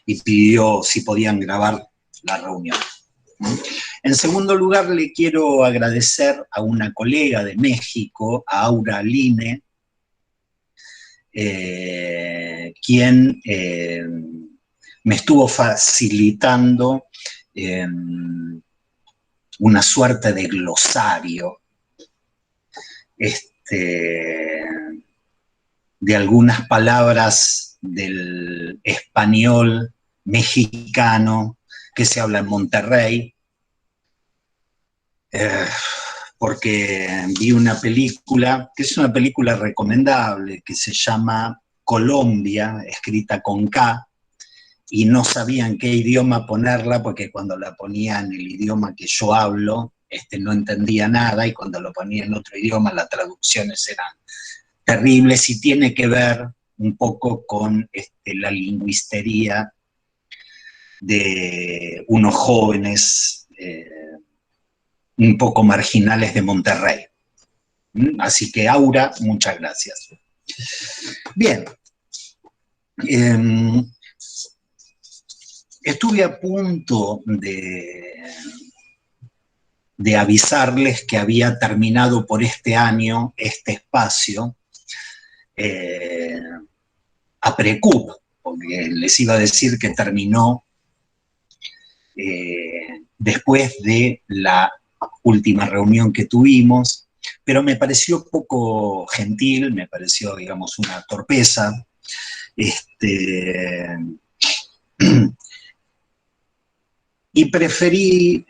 y pidió si podían grabar la reunión. En segundo lugar, le quiero agradecer a una colega de México, a Aura Line, quien me estuvo facilitando una suerte de glosario de algunas palabras del español mexicano que se habla en Monterrey, porque vi una película, que es una película recomendable, que se llama Colombia, escrita con K, y no sabía en qué idioma ponerla, porque cuando la ponía en el idioma que yo hablo, no entendía nada, y cuando lo ponía en otro idioma, las traducciones eran terribles, y tiene que ver un poco con la lingüistería de unos jóvenes un poco marginales de Monterrey. Así que, Aura, muchas gracias. Bien. Estuve a punto de avisarles que había terminado por este año este espacio a Precup, porque les iba a decir que terminó después de la última reunión que tuvimos, pero me pareció poco gentil, me pareció, digamos, una torpeza. Y preferí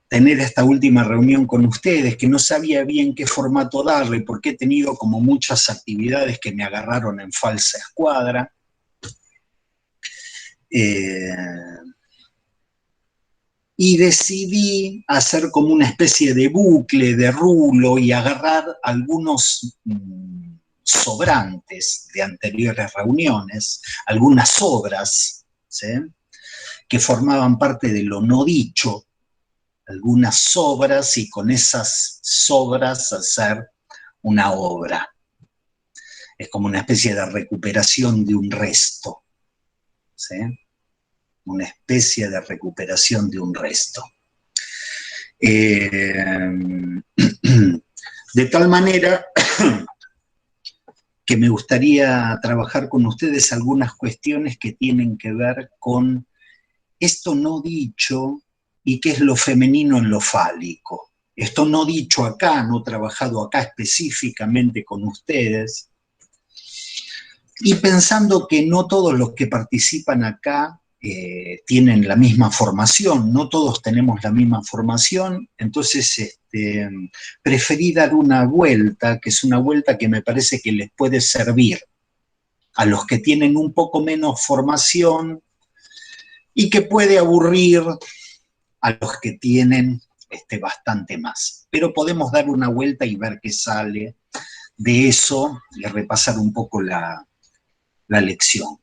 tener esta última reunión con ustedes, que no sabía bien qué formato darle, porque he tenido como muchas actividades que me agarraron en falsa escuadra. Y decidí hacer como una especie de bucle, de rulo, y agarrar algunos sobrantes de anteriores reuniones, algunas obras, ¿sí?, que formaban parte de lo no dicho, algunas sobras, y con esas sobras hacer una obra. Es como una especie de recuperación de un resto, ¿sí?, una especie de recuperación de un resto. De tal manera que me gustaría trabajar con ustedes algunas cuestiones que tienen que ver con esto no dicho y qué es lo femenino en lo fálico. Esto no dicho acá, no trabajado acá específicamente con ustedes, y pensando que no todos los que participan acá tienen la misma formación, no todos tenemos la misma formación, entonces preferí dar una vuelta, que es una vuelta que me parece que les puede servir a los que tienen un poco menos formación y que puede aburrir a los que tienen bastante más. Pero podemos dar una vuelta y ver qué sale de eso y repasar un poco la lección.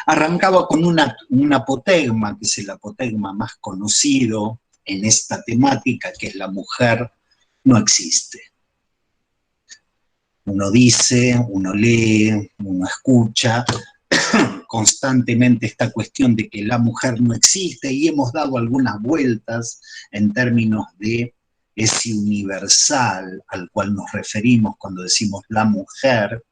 Arrancaba con un apotegma, que es el apotegma más conocido en esta temática, que es la mujer no existe. Uno dice, uno lee, uno escucha constantemente esta cuestión de que la mujer no existe, y hemos dado algunas vueltas en términos de ese universal al cual nos referimos cuando decimos la mujer.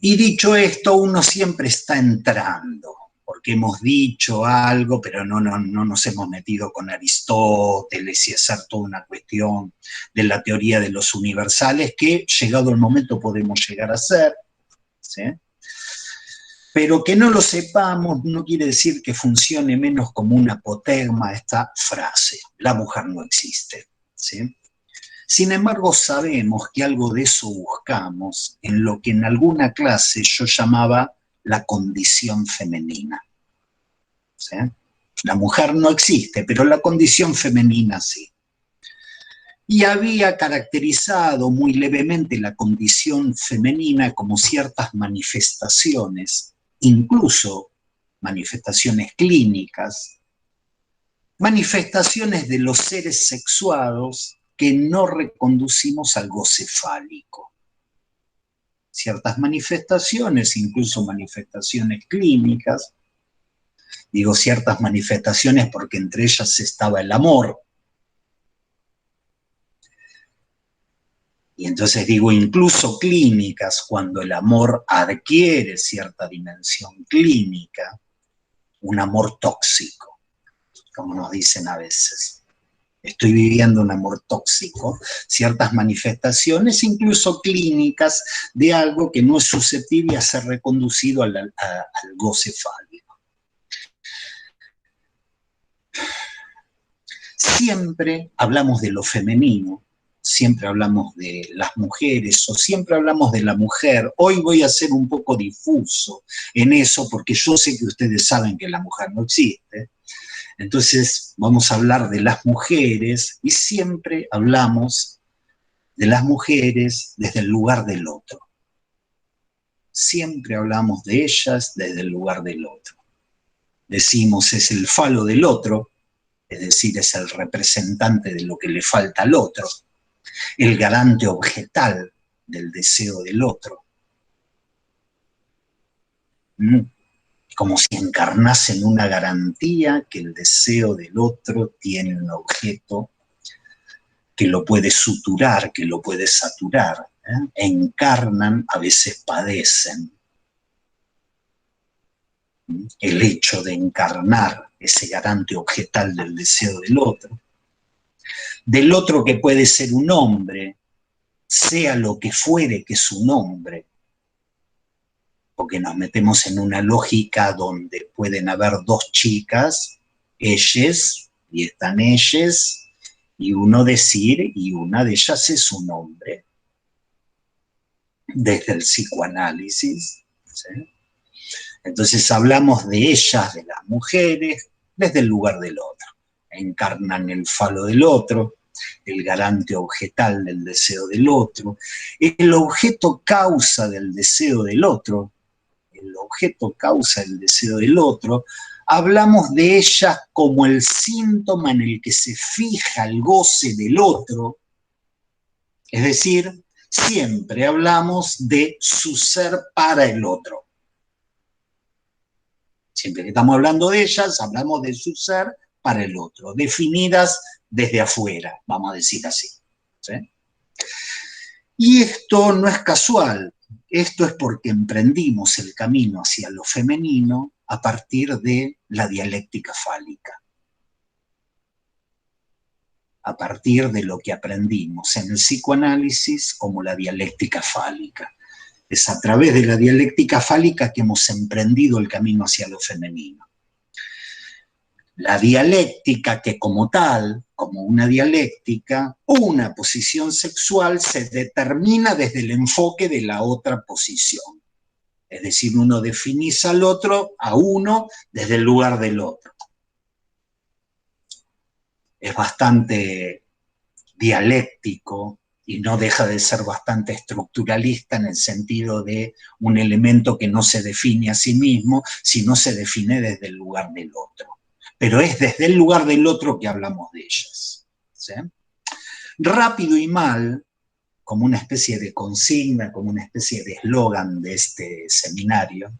Y dicho esto, uno siempre está entrando, porque hemos dicho algo, pero no nos hemos metido con Aristóteles y hacer toda una cuestión de la teoría de los universales, que llegado el momento podemos llegar a hacer, ¿sí? Pero que no lo sepamos no quiere decir que funcione menos como un apotegma esta frase, la mujer no existe, ¿sí? Sin embargo, sabemos que algo de eso buscamos en lo que en alguna clase yo llamaba la condición femenina, ¿sí? La mujer no existe, pero la condición femenina sí. Y había caracterizado muy levemente la condición femenina como ciertas manifestaciones, incluso manifestaciones clínicas, manifestaciones de los seres sexuados que no reconducimos al goce fálico. ciertas manifestaciones, incluso manifestaciones clínicas. Digo ciertas manifestaciones porque entre ellas estaba el amor. Y entonces digo incluso clínicas, cuando el amor adquiere cierta dimensión clínica, un amor tóxico, como nos dicen a veces. Estoy viviendo un amor tóxico, ciertas manifestaciones, incluso clínicas, de algo que no es susceptible a ser reconducido al goce fálico. Siempre hablamos de lo femenino, siempre hablamos de las mujeres o siempre hablamos de la mujer. Hoy voy a ser un poco difuso en eso porque yo sé que ustedes saben que la mujer no existe. Entonces vamos a hablar de las mujeres y siempre hablamos de las mujeres desde el lugar del otro. Siempre hablamos de ellas desde el lugar del otro. Decimos es el falo del otro, es decir, es el representante de lo que le falta al otro, el garante objetal del deseo del otro. Como si encarnase en una garantía que el deseo del otro tiene un objeto que lo puede suturar, que lo puede saturar. Encarnan, a veces padecen. El hecho de encarnar ese garante objetal del deseo del otro que puede ser un hombre, sea lo que fuere que es un hombre, porque nos metemos en una lógica donde pueden haber dos chicas, ellas, y están ellas, y uno decir, y una de ellas es un hombre, desde el psicoanálisis, ¿sí? Entonces hablamos de ellas, de las mujeres, desde el lugar del otro. Encarnan el falo del otro, el garante objetal del deseo del otro, el objeto causa del deseo del otro, el objeto causa el deseo del otro. Hablamos de ellas como el síntoma en el que se fija el goce del otro, es decir, siempre hablamos de su ser para el otro. Siempre que estamos hablando de ellas, hablamos de su ser para el otro, definidas desde afuera, vamos a decir así, ¿sí? Y esto no es casual, esto es porque emprendimos el camino hacia lo femenino a partir de la dialéctica fálica. A partir de lo que aprendimos en el psicoanálisis como la dialéctica fálica. Es a través de la dialéctica fálica que hemos emprendido el camino hacia lo femenino. La dialéctica que como tal, como una dialéctica, una posición sexual se determina desde el enfoque de la otra posición. Es decir, uno define al otro, a uno, desde el lugar del otro. Es bastante dialéctico y no deja de ser bastante estructuralista en el sentido de un elemento que no se define a sí mismo, sino se define desde el lugar del otro. Pero es desde el lugar del otro que hablamos de ellas, ¿sí? Rápido y mal, como una especie de consigna, como una especie de eslogan de este seminario,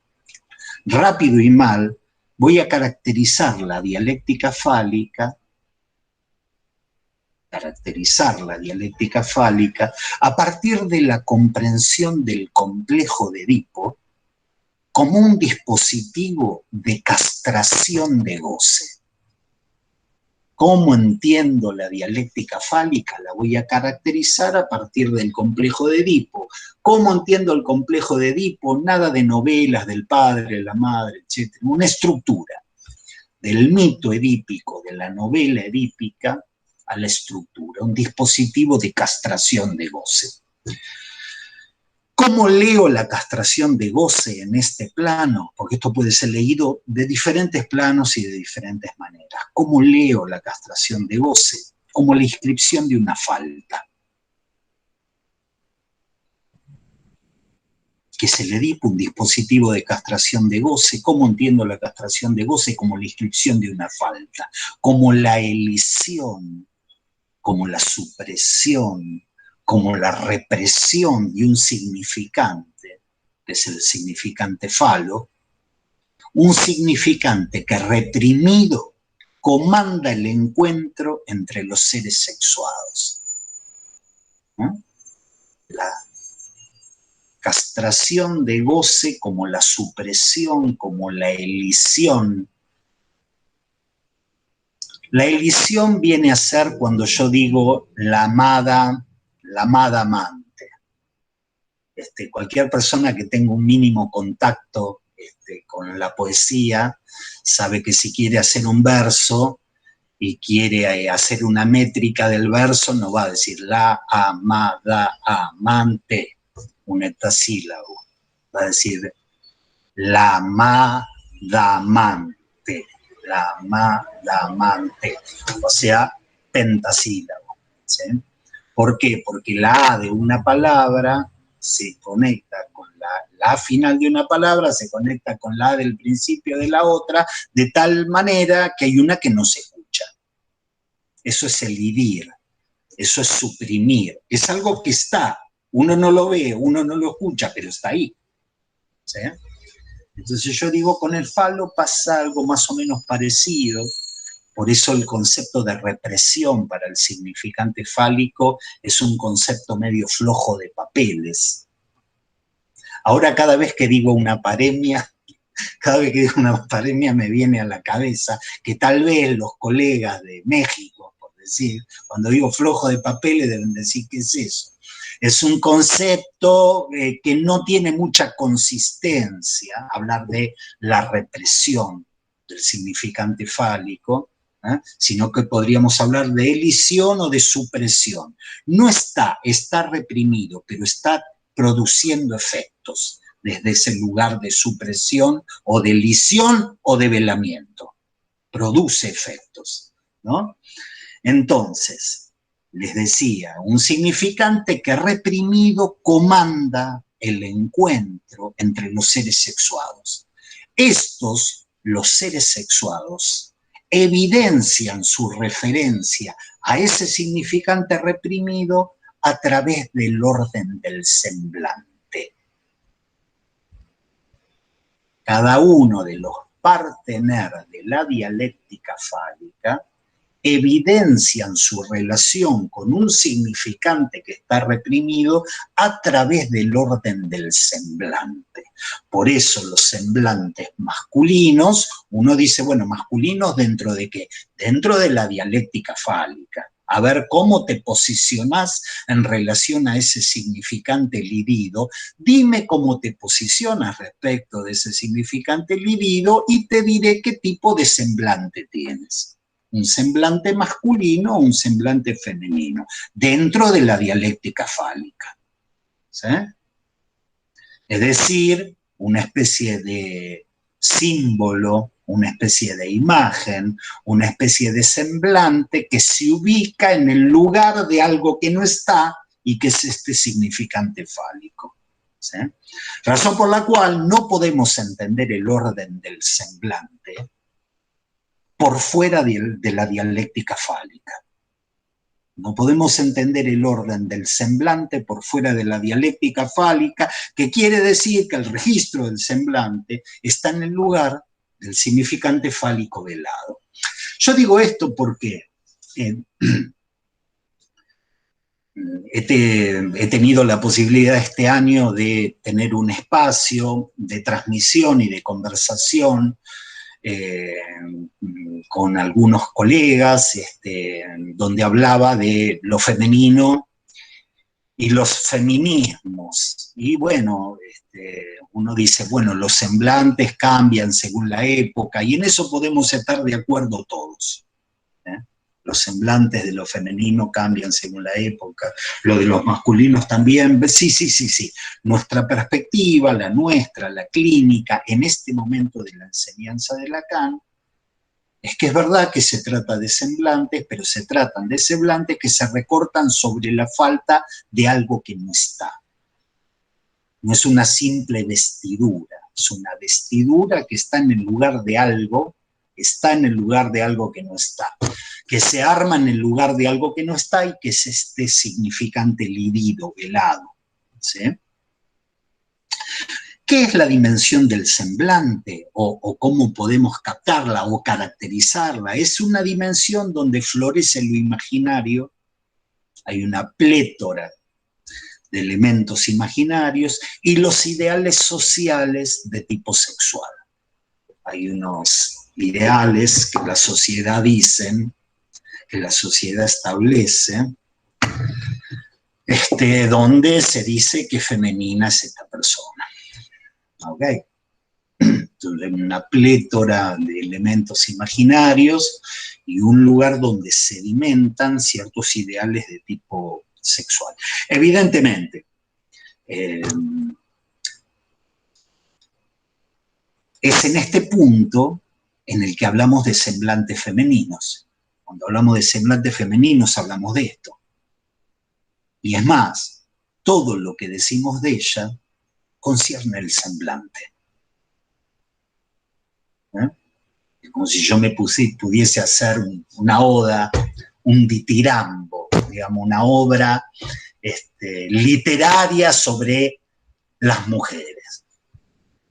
rápido y mal, voy a caracterizar la dialéctica fálica a partir de la comprensión del complejo de Edipo como un dispositivo de castración de goce. ¿Cómo entiendo la dialéctica fálica? La voy a caracterizar a partir del complejo de Edipo. ¿Cómo entiendo el complejo de Edipo? Nada de novelas del padre, la madre, etc. Una estructura del mito edípico, de la novela edípica, a la estructura, un dispositivo de castración de goce. ¿Cómo leo la castración de goce en este plano? Porque esto puede ser leído de diferentes planos y de diferentes maneras. ¿Cómo leo la castración de goce? Como la inscripción de una falta. Que es el Edipo, un dispositivo de castración de goce. ¿Cómo entiendo la castración de goce? Como la inscripción de una falta, como la elisión, como la supresión, como la represión de un significante que es el significante falo, un significante que reprimido comanda el encuentro entre los seres sexuados, ¿no? La castración de goce como la supresión, como la elisión. La elisión viene a ser cuando yo digo la amada amante. Cualquier persona que tenga un mínimo contacto con la poesía sabe que si quiere hacer un verso y quiere hacer una métrica del verso, no va a decir la amada amante, un heptasílabo, va a decir la amada amante, la amada amante, o sea, pentasílabo, ¿sí? ¿Por qué? Porque la A de una palabra se conecta con la final de una palabra, se conecta con la A del principio de la otra, de tal manera que hay una que no se escucha. Eso es elidir, eso es suprimir, es algo que está, uno no lo ve, uno no lo escucha, pero está ahí, ¿sí? Entonces yo digo, con el falo pasa algo más o menos parecido. Por eso el concepto de represión para el significante fálico es un concepto medio flojo de papeles. Ahora cada vez que digo una paremia, me viene a la cabeza que tal vez los colegas de México, por decir, cuando digo flojo de papeles deben decir, ¿qué es eso? Es un concepto que no tiene mucha consistencia, hablar de la represión del significante fálico, sino que podríamos hablar de elisión o de supresión. No está reprimido, pero está produciendo efectos desde ese lugar de supresión o de elisión o de velamiento. Produce efectos, ¿no? Entonces, les decía, un significante que reprimido comanda el encuentro entre los seres sexuados. Estos, los seres sexuados, evidencian su referencia a ese significante reprimido a través del orden del semblante. Cada uno de los partener de la dialéctica fálica evidencian su relación con un significante que está reprimido a través del orden del semblante. Por eso los semblantes masculinos, uno dice, bueno, masculinos ¿dentro de qué? Dentro de la dialéctica fálica. A ver cómo te posicionás en relación a ese significante libido. Dime cómo te posicionas respecto de ese significante libido y te diré qué tipo de semblante tienes. Un semblante masculino o un semblante femenino, dentro de la dialéctica fálica, ¿sí? Es decir, una especie de símbolo, una especie de imagen, una especie de semblante que se ubica en el lugar de algo que no está y que es este significante fálico, ¿sí? Razón por la cual no podemos entender el orden del semblante por fuera de la dialéctica fálica. No podemos entender el orden del semblante por fuera de la dialéctica fálica, que quiere decir que el registro del semblante está en el lugar del significante fálico velado. Yo digo esto porque he tenido la posibilidad este año de tener un espacio de transmisión y de conversación con algunos colegas, donde hablaba de lo femenino y los feminismos. Y bueno, uno dice, bueno, los semblantes cambian según la época, y en eso podemos estar de acuerdo todos. Los semblantes de lo femenino cambian según la época, lo de los masculinos también, sí. Nuestra perspectiva, la nuestra, la clínica, en este momento de la enseñanza de Lacan, es que es verdad que se trata de semblantes, pero se tratan de semblantes que se recortan sobre la falta de algo que no está. No es una simple vestidura, es una vestidura que está en el lugar de algo, está en el lugar de algo que no está, que se arma en el lugar de algo que no está y que es este significante libido, velado, ¿sí? ¿Qué es la dimensión del semblante? O cómo podemos captarla o caracterizarla. Es una dimensión donde florece lo imaginario, hay una plétora de elementos imaginarios y los ideales sociales de tipo sexual. Hay unos ideales que la sociedad dicen, que la sociedad establece, donde se dice que femenina es esta persona. ¿Ok? Entonces, una plétora de elementos imaginarios y un lugar donde sedimentan ciertos ideales de tipo sexual. Evidentemente, es en este punto en el que hablamos de semblantes femeninos. Cuando hablamos de semblantes femeninos hablamos de esto. Y es más, todo lo que decimos de ella concierne el semblante. Es como si yo me pudiese hacer una oda, un ditirambo, digamos, una obra literaria sobre las mujeres.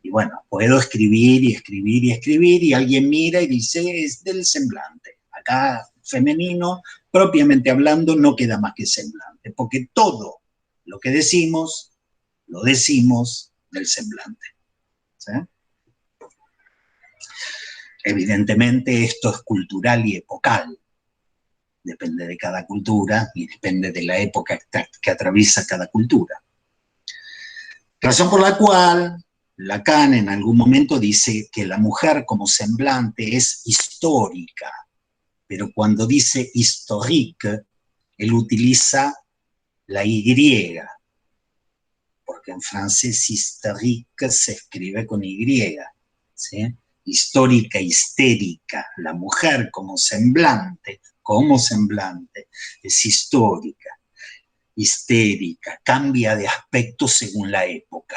Y bueno, puedo escribir y escribir y escribir y alguien mira y dice, es del semblante. Acá, femenino, propiamente hablando, no queda más que semblante, porque todo lo que decimos, lo decimos del semblante. ¿Sí? Evidentemente esto es cultural y epocal. Depende de cada cultura y depende de la época que atraviesa cada cultura. Razón por la cual Lacan en algún momento dice que la mujer como semblante es histórica, pero cuando dice historique, él utiliza la Y, porque en francés historique se escribe con Y, ¿sí? Histórica, histérica, la mujer como semblante, es histórica, histérica, cambia de aspecto según la época.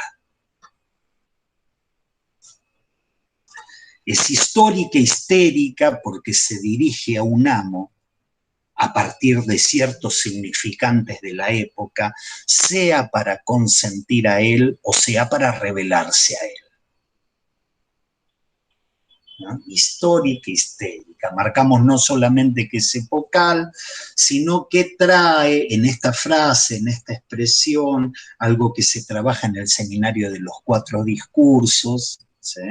Es histórica, histérica, porque se dirige a un amo a partir de ciertos significantes de la época, sea para consentir a él o sea para revelarse a él. ¿No? Histórica, histérica. Marcamos no solamente que es epocal, sino que trae en esta frase, en esta expresión, algo que se trabaja en el seminario de los 4 discursos, ¿sí?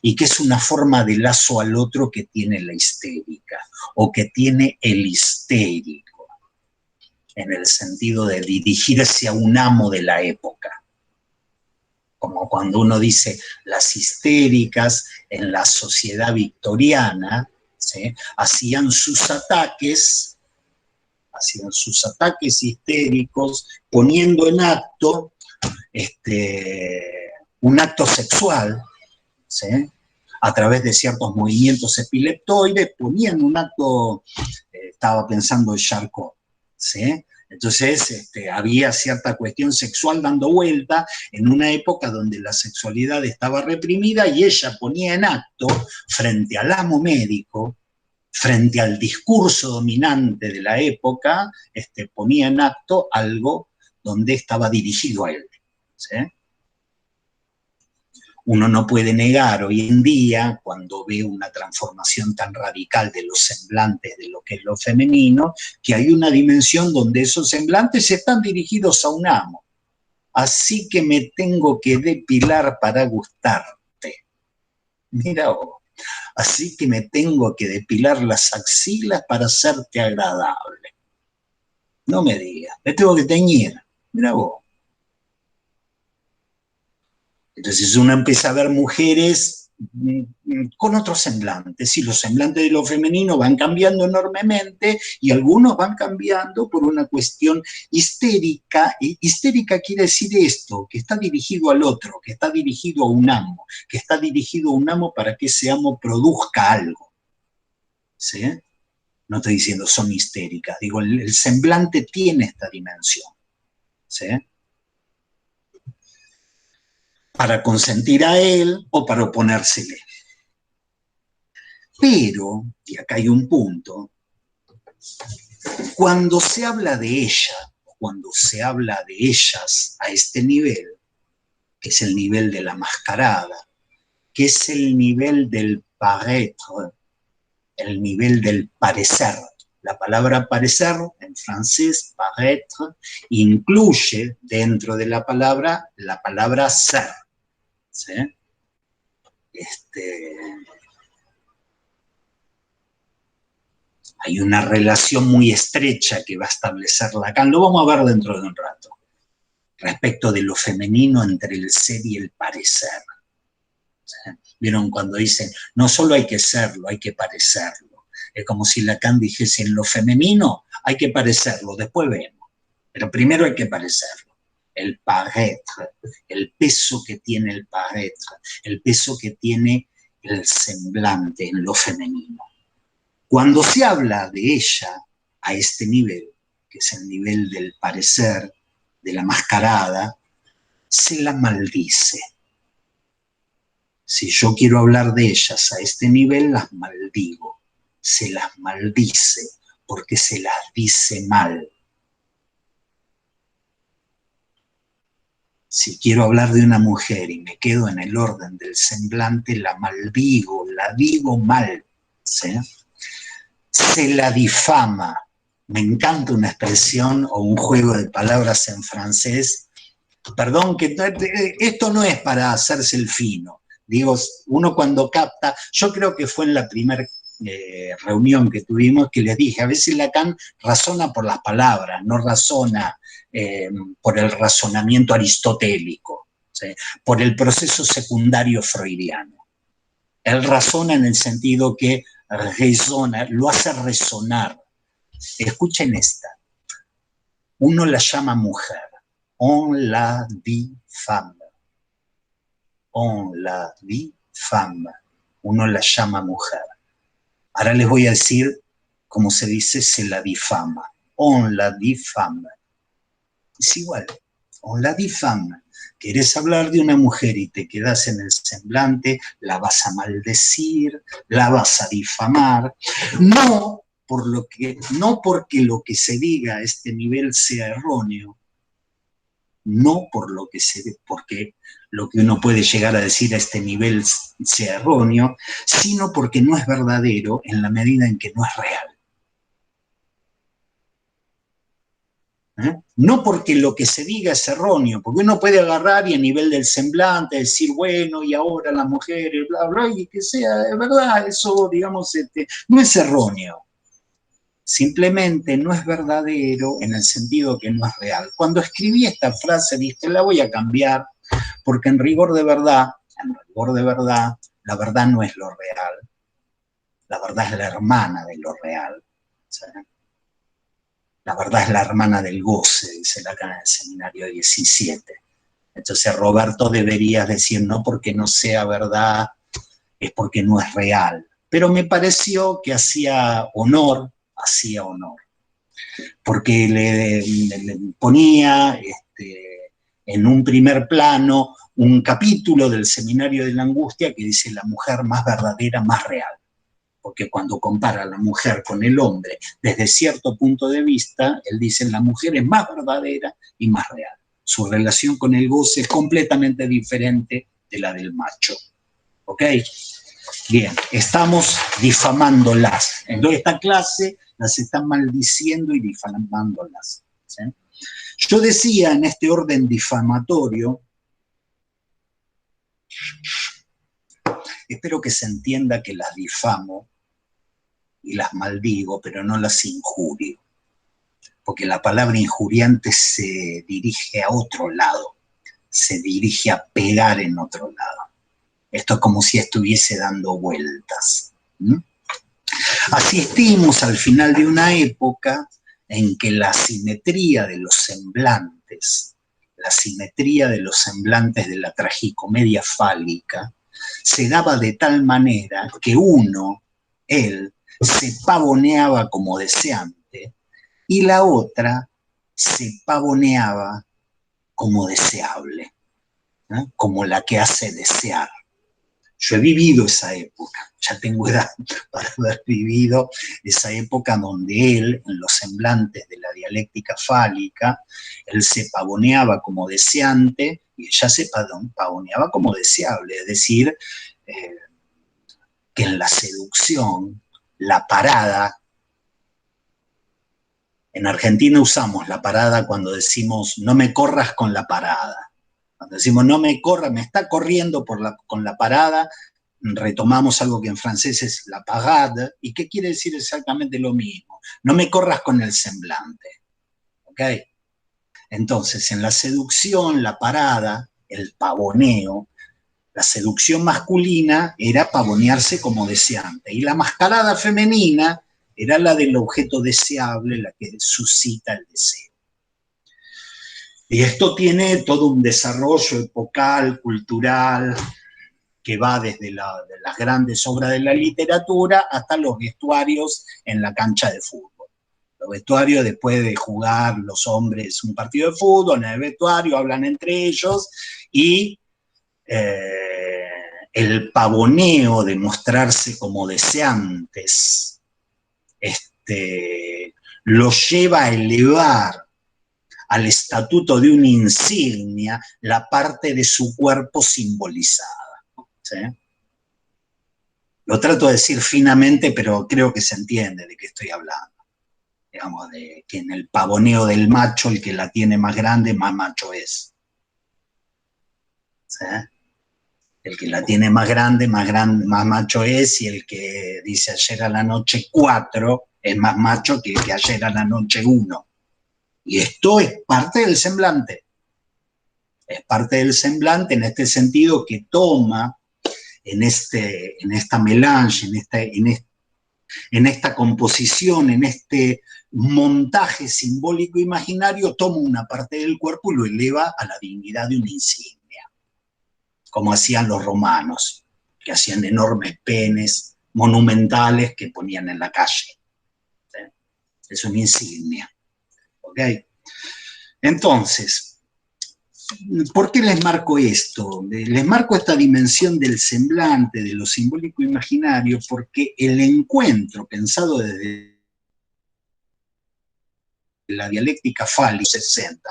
Y que es una forma de lazo al otro que tiene la histérica, o que tiene el histérico, en el sentido de dirigirse a un amo de la época. Como cuando uno dice las histéricas en la sociedad victoriana, ¿sí? hacían sus ataques histéricos, poniendo en acto un acto sexual, ¿sí? A través de ciertos movimientos epileptoides, ponían un acto, estaba pensando en Charcot, ¿sí? Entonces había cierta cuestión sexual dando vuelta en una época donde la sexualidad estaba reprimida y ella ponía en acto, frente al amo médico, frente al discurso dominante de la época, ponía en acto algo donde estaba dirigido a él, ¿sí? Uno no puede negar hoy en día, cuando ve una transformación tan radical de los semblantes de lo que es lo femenino, que hay una dimensión donde esos semblantes están dirigidos a un amo. Así que me tengo que depilar para gustarte. Mira vos. Así que me tengo que depilar las axilas para hacerte agradable. No me digas, me tengo que teñir. Mira vos. Entonces uno empieza a ver mujeres con otros semblantes, y los semblantes de lo femenino van cambiando enormemente, y algunos van cambiando por una cuestión histérica. Histérica quiere decir esto, que está dirigido al otro, que está dirigido a un amo, que está dirigido a un amo para que ese amo produzca algo. ¿Sí? No estoy diciendo son histéricas, digo, el semblante tiene esta dimensión. ¿Sí? Para consentir a él o para oponérsele. Pero, y acá hay un punto, cuando se habla de ella, cuando se habla de ellas a este nivel, que es el nivel de la mascarada, que es el nivel del paraître, el nivel del parecer. La palabra parecer, en francés, paraître, incluye dentro de la palabra ser. ¿Sí? Hay una relación muy estrecha que va a establecer Lacan, lo vamos a ver dentro de un rato, respecto de lo femenino entre el ser y el parecer. ¿Sí? ¿Vieron cuando dicen, no solo hay que serlo, hay que parecerlo? Es como si Lacan dijese, en lo femenino hay que parecerlo, después vemos, pero primero hay que parecerlo. El paraître, el peso que tiene el paraître, el peso que tiene el semblante en lo femenino. Cuando se habla de ella a este nivel, que es el nivel del parecer, de la mascarada, se la maldice. Si yo quiero hablar de ellas a este nivel, las maldigo, se las maldice, porque se las dice mal. Si quiero hablar de una mujer y me quedo en el orden del semblante, la maldigo, la digo mal, ¿sí? Se la difama. Me encanta una expresión o un juego de palabras en francés. Perdón, que esto no es para hacerse el fino. Digo, uno cuando capta, yo creo que fue en la primera reunión que tuvimos que les dije, a veces Lacan razona por las palabras, no razona por el razonamiento aristotélico, ¿sí? Por el proceso secundario freudiano. Él razona en el sentido que resona, lo hace resonar. Escuchen esta. Uno la llama mujer. On la dit femme. On la dit femme. Uno la llama mujer. Ahora les voy a decir cómo se dice, se la difama. On la dit femme. Es igual. On la dit femme. Querés hablar de una mujer y te quedás en el semblante, la vas a maldecir, la vas a difamar. No porque lo que se diga a este nivel sea erróneo, no porque lo que uno puede llegar a decir a este nivel sea erróneo, sino porque no es verdadero en la medida en que no es real. No porque lo que se diga es erróneo, porque uno puede agarrar y a nivel del semblante decir, bueno, y ahora las mujeres, bla, bla, y que sea, de verdad, eso, digamos, no es erróneo. Simplemente no es verdadero en el sentido que no es real. Cuando escribí esta frase dije, la voy a cambiar, porque en rigor de verdad, la verdad no es lo real. La verdad es la hermana de lo real. ¿Sí? La verdad es la hermana del goce, dice Lacan en el seminario 17. Entonces, Roberto, deberías decir, no porque no sea verdad, es porque no es real. Pero me pareció que hacía honor, porque le ponía en un primer plano un capítulo del Seminario de la Angustia que dice la mujer más verdadera, más real. Porque cuando compara a la mujer con el hombre desde cierto punto de vista, él dice la mujer es más verdadera y más real. Su relación con el goce es completamente diferente de la del macho. ¿Ok? Bien, estamos difamándolas. Entonces esta clase las están maldiciendo y difamándolas. ¿Sí? Yo decía en este orden difamatorio, espero que se entienda que las difamo y las maldigo, pero no las injurio, porque la palabra injuriante se dirige a otro lado, se dirige a pegar en otro lado. Esto es como si estuviese dando vueltas. Asistimos al final de una época en que la simetría de los semblantes de la tragicomedia fálica, se daba de tal manera que él, se pavoneaba como deseante y la otra se pavoneaba como deseable, ¿no? Como la que hace desear. Yo he vivido esa época, ya tengo edad para haber vivido esa época donde él, en los semblantes de la dialéctica fálica, él se pavoneaba como deseante y ella se pavoneaba como deseable, es decir, que en la seducción, la parada, en Argentina usamos la parada cuando decimos no me corras con la parada. Cuando decimos no me corra, me está corriendo con la parada, retomamos algo que en francés es la parade, y que quiere decir exactamente lo mismo. No me corras con el semblante. ¿Ok? Entonces, en la seducción, la parada, el pavoneo, la seducción masculina era pavonearse como deseante, y la mascarada femenina era la del objeto deseable, la que suscita el deseo. Y esto tiene todo un desarrollo epocal, cultural, que va desde de las grandes obras de la literatura hasta los vestuarios en la cancha de fútbol. Los vestuarios, después de jugar los hombres un partido de fútbol, en el vestuario hablan entre ellos, y el pavoneo de mostrarse como deseantes lo lleva a elevar al estatuto de una insignia la parte de su cuerpo simbolizada. ¿Sí? Lo trato de decir finamente, pero creo que se entiende de qué estoy hablando. Digamos, de que en el pavoneo del macho, el que la tiene más grande, más macho es. ¿Sí? El que la tiene más grande, más macho es, y el que dice ayer a la noche 4 es más macho que el que ayer a la noche 1. Y esto es parte del semblante. Es parte del semblante en este sentido que toma en esta melange, en esta composición, en este montaje simbólico imaginario, toma una parte del cuerpo y lo eleva a la dignidad de una insignia, como hacían los romanos, que hacían enormes penes monumentales que ponían en la calle. ¿Sí? Es una insignia. ¿Ok? Entonces, ¿por qué les marco esto? Les marco esta dimensión del semblante, de lo simbólico imaginario, porque el encuentro pensado desde la dialéctica fálica 60,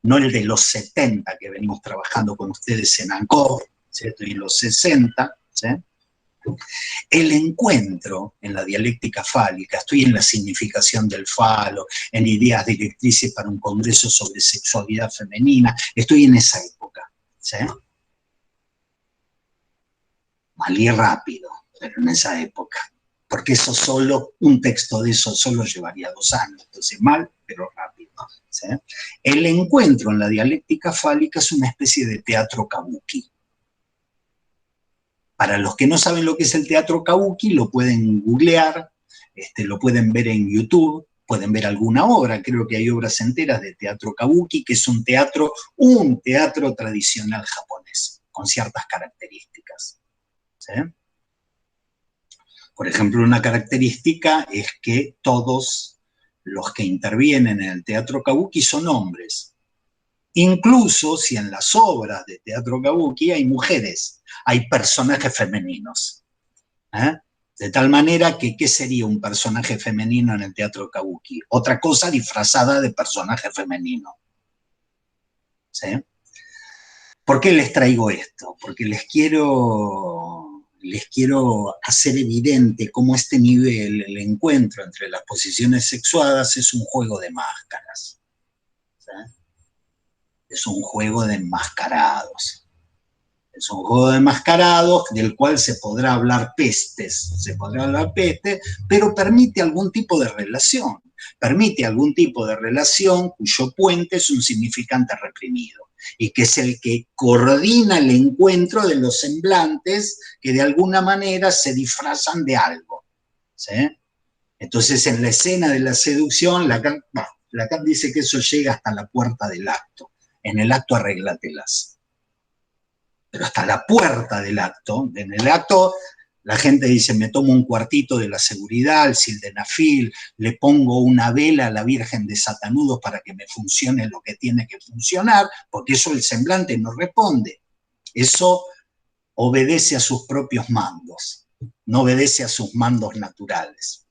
no el de los 70 que venimos trabajando con ustedes en ANCOR, ¿cierto? Y los 60, ¿sí? El encuentro en la dialéctica fálica, estoy en la significación del falo, en ideas directrices para un congreso sobre sexualidad femenina, estoy en esa época, ¿sí? Mal y rápido, pero en esa época, porque eso solo, un texto de eso solo llevaría 2 años, entonces mal, pero rápido, ¿sí? El encuentro en la dialéctica fálica es una especie de teatro kabuki. Para los que no saben lo que es el teatro kabuki, lo pueden googlear, lo pueden ver en YouTube, pueden ver alguna obra, creo que hay obras enteras de teatro kabuki, que es un teatro tradicional japonés, con ciertas características. ¿Sí? Por ejemplo, una característica es que todos los que intervienen en el teatro kabuki son hombres. Incluso si en las obras de teatro kabuki hay mujeres, hay personajes femeninos. De tal manera que, ¿qué sería un personaje femenino en el teatro kabuki? Otra cosa disfrazada de personaje femenino. ¿Sí? ¿Por qué les traigo esto? Porque les quiero hacer evidente cómo este nivel, el encuentro entre las posiciones sexuadas, es un juego de máscaras. ¿Sí? Es un juego de enmascarados. Es un juego de enmascarados del cual se podrá hablar pestes, pero permite algún tipo de relación. Permite algún tipo de relación cuyo puente es un significante reprimido, y que es el que coordina el encuentro de los semblantes que de alguna manera se disfrazan de algo. ¿Sí? Entonces, en la escena de la seducción, Lacan dice que eso llega hasta la puerta del acto. En el acto arréglatelas. Pero hasta la puerta del acto, en el acto la gente dice, me tomo un cuartito de la seguridad, el sildenafil, le pongo una vela a la Virgen de Satanudos para que me funcione lo que tiene que funcionar, porque eso el semblante no responde. Eso obedece a sus propios mandos, no obedece a sus mandos naturales.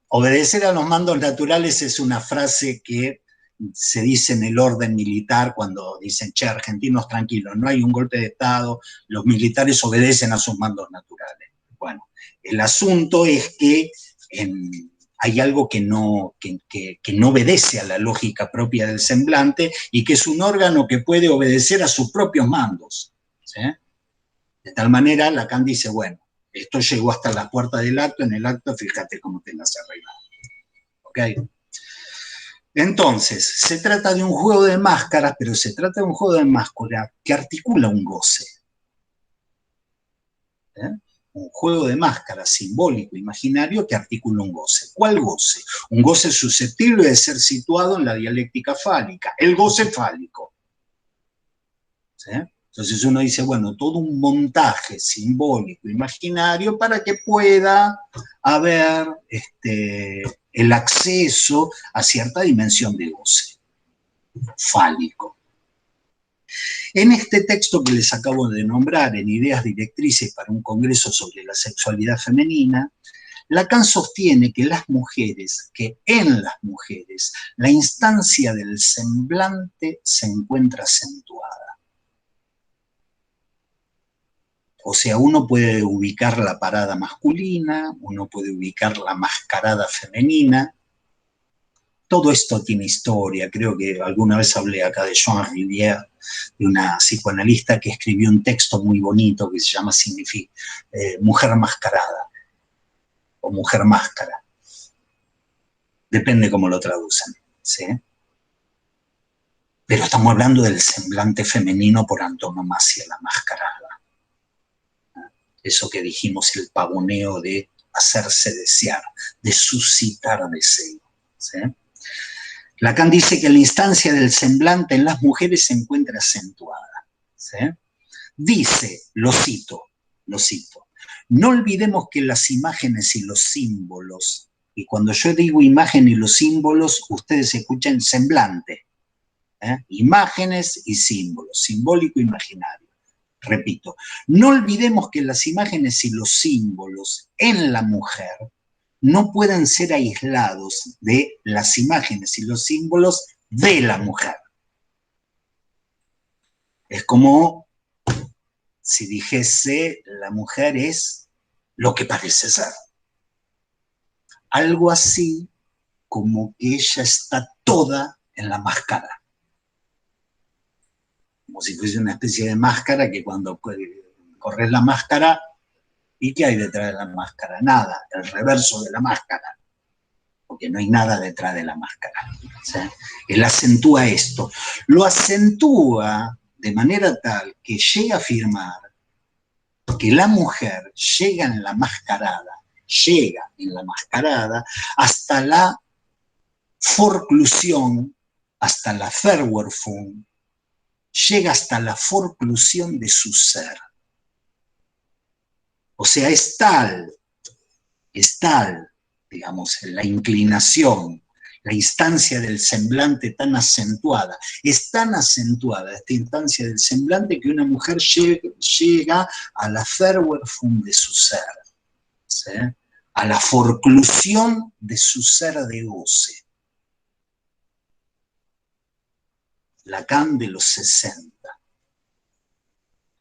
Obedecer a los mandos naturales es una frase que se dice en el orden militar cuando dicen, che, argentinos tranquilos, no hay un golpe de Estado, los militares obedecen a sus mandos naturales. Bueno, el asunto es que hay algo que no obedece a la lógica propia del semblante y que es un órgano que puede obedecer a sus propios mandos. ¿Sí? De tal manera, Lacan dice, bueno, esto llegó hasta la puerta del acto, en el acto fíjate cómo te las arreglas. ¿Ok? Entonces, se trata de un juego de máscaras, pero se trata de un juego de máscaras que articula un goce. ¿Eh? Un juego de máscaras simbólico, imaginario, que articula un goce. ¿Cuál goce? Un goce susceptible de ser situado en la dialéctica fálica, el goce fálico. ¿Sí? Entonces uno dice, bueno, todo un montaje simbólico, imaginario, para que pueda haber el acceso a cierta dimensión de goce fálico. En este texto que les acabo de nombrar, en Ideas Directrices para un Congreso sobre la Sexualidad Femenina, Lacan sostiene que en las mujeres, la instancia del semblante se encuentra acentuada. O sea, uno puede ubicar la parada masculina, uno puede ubicar la mascarada femenina. Todo esto tiene historia. Creo que alguna vez hablé acá de Jean Rivière, de una psicoanalista que escribió un texto muy bonito que se llama Mujer Mascarada o Mujer Máscara. Depende cómo lo traducen, ¿sí? Pero estamos hablando del semblante femenino por antonomasia, la mascarada. Eso que dijimos, el pavoneo de hacerse desear, de suscitar deseo, ¿sí? Lacan dice que la instancia del semblante en las mujeres se encuentra acentuada, ¿sí? Dice, lo cito, no olvidemos que las imágenes y los símbolos, y cuando yo digo imagen y los símbolos, ustedes escuchan semblante, imágenes y símbolos, simbólico e imaginario. Repito, no olvidemos que las imágenes y los símbolos en la mujer no pueden ser aislados de las imágenes y los símbolos de la mujer. Es como si dijese la mujer es lo que parece ser. Algo así como que ella está toda en la máscara. Como si fuese una especie de máscara que cuando corres la máscara, ¿y qué hay detrás de la máscara? Nada, el reverso de la máscara, porque no hay nada detrás de la máscara. ¿Sí? Él acentúa esto. Lo acentúa de manera tal que llega a afirmar que la mujer llega en la mascarada hasta la forclusión, hasta la Verwerfung, llega hasta la forclusión de su ser. O sea, es tal, digamos, la inclinación, la instancia del semblante tan acentuada, es tan acentuada esta instancia del semblante que una mujer llega a la Verwerfung de su ser, ¿sí? A la forclusión de su ser de goce. Lacan de los 60.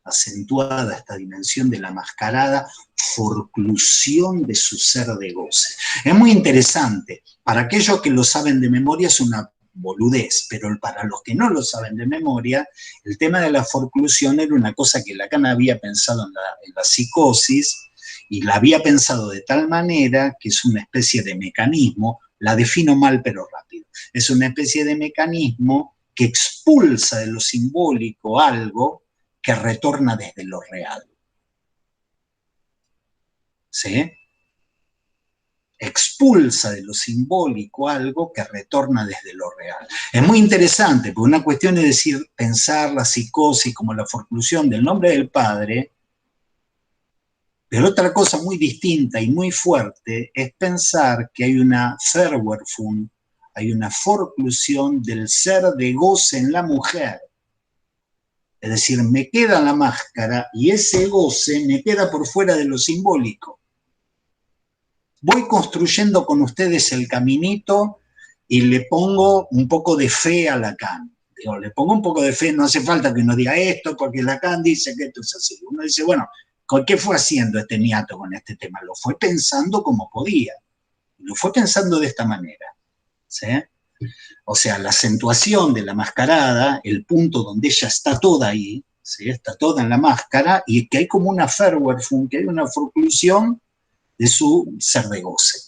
Acentuada esta dimensión de la mascarada forclusión de su ser de goce. Es muy interesante. Para aquellos que lo saben de memoria es una boludez, pero para los que no lo saben de memoria, el tema de la forclusión era una cosa que Lacan había pensado en la psicosis, y la había pensado de tal manera que es una especie de mecanismo, la defino mal pero rápido, es una especie de mecanismo que expulsa de lo simbólico algo que retorna desde lo real. ¿Sí? Expulsa de lo simbólico algo que retorna desde lo real. Es muy interesante, porque una cuestión es decir, pensar la psicosis como la forclusión del nombre del Padre, pero otra cosa muy distinta y muy fuerte es pensar que hay una Verwerfung, hay una forclusión del ser de goce en la mujer. Es decir, me queda la máscara y ese goce me queda por fuera de lo simbólico. Voy construyendo con ustedes el caminito y le pongo un poco de fe a Lacan. Digo, le pongo un poco de fe, no hace falta que uno diga esto, porque Lacan dice que esto es así. Uno dice, bueno, ¿qué fue haciendo este niato con este tema? Lo fue pensando como podía. Lo fue pensando de esta manera. ¿Sí? O sea, la acentuación de la mascarada, el punto donde ella está toda ahí, ¿sí? Está toda en la máscara, y que hay como una Verwerfung, que hay una forclusión de su ser de goce.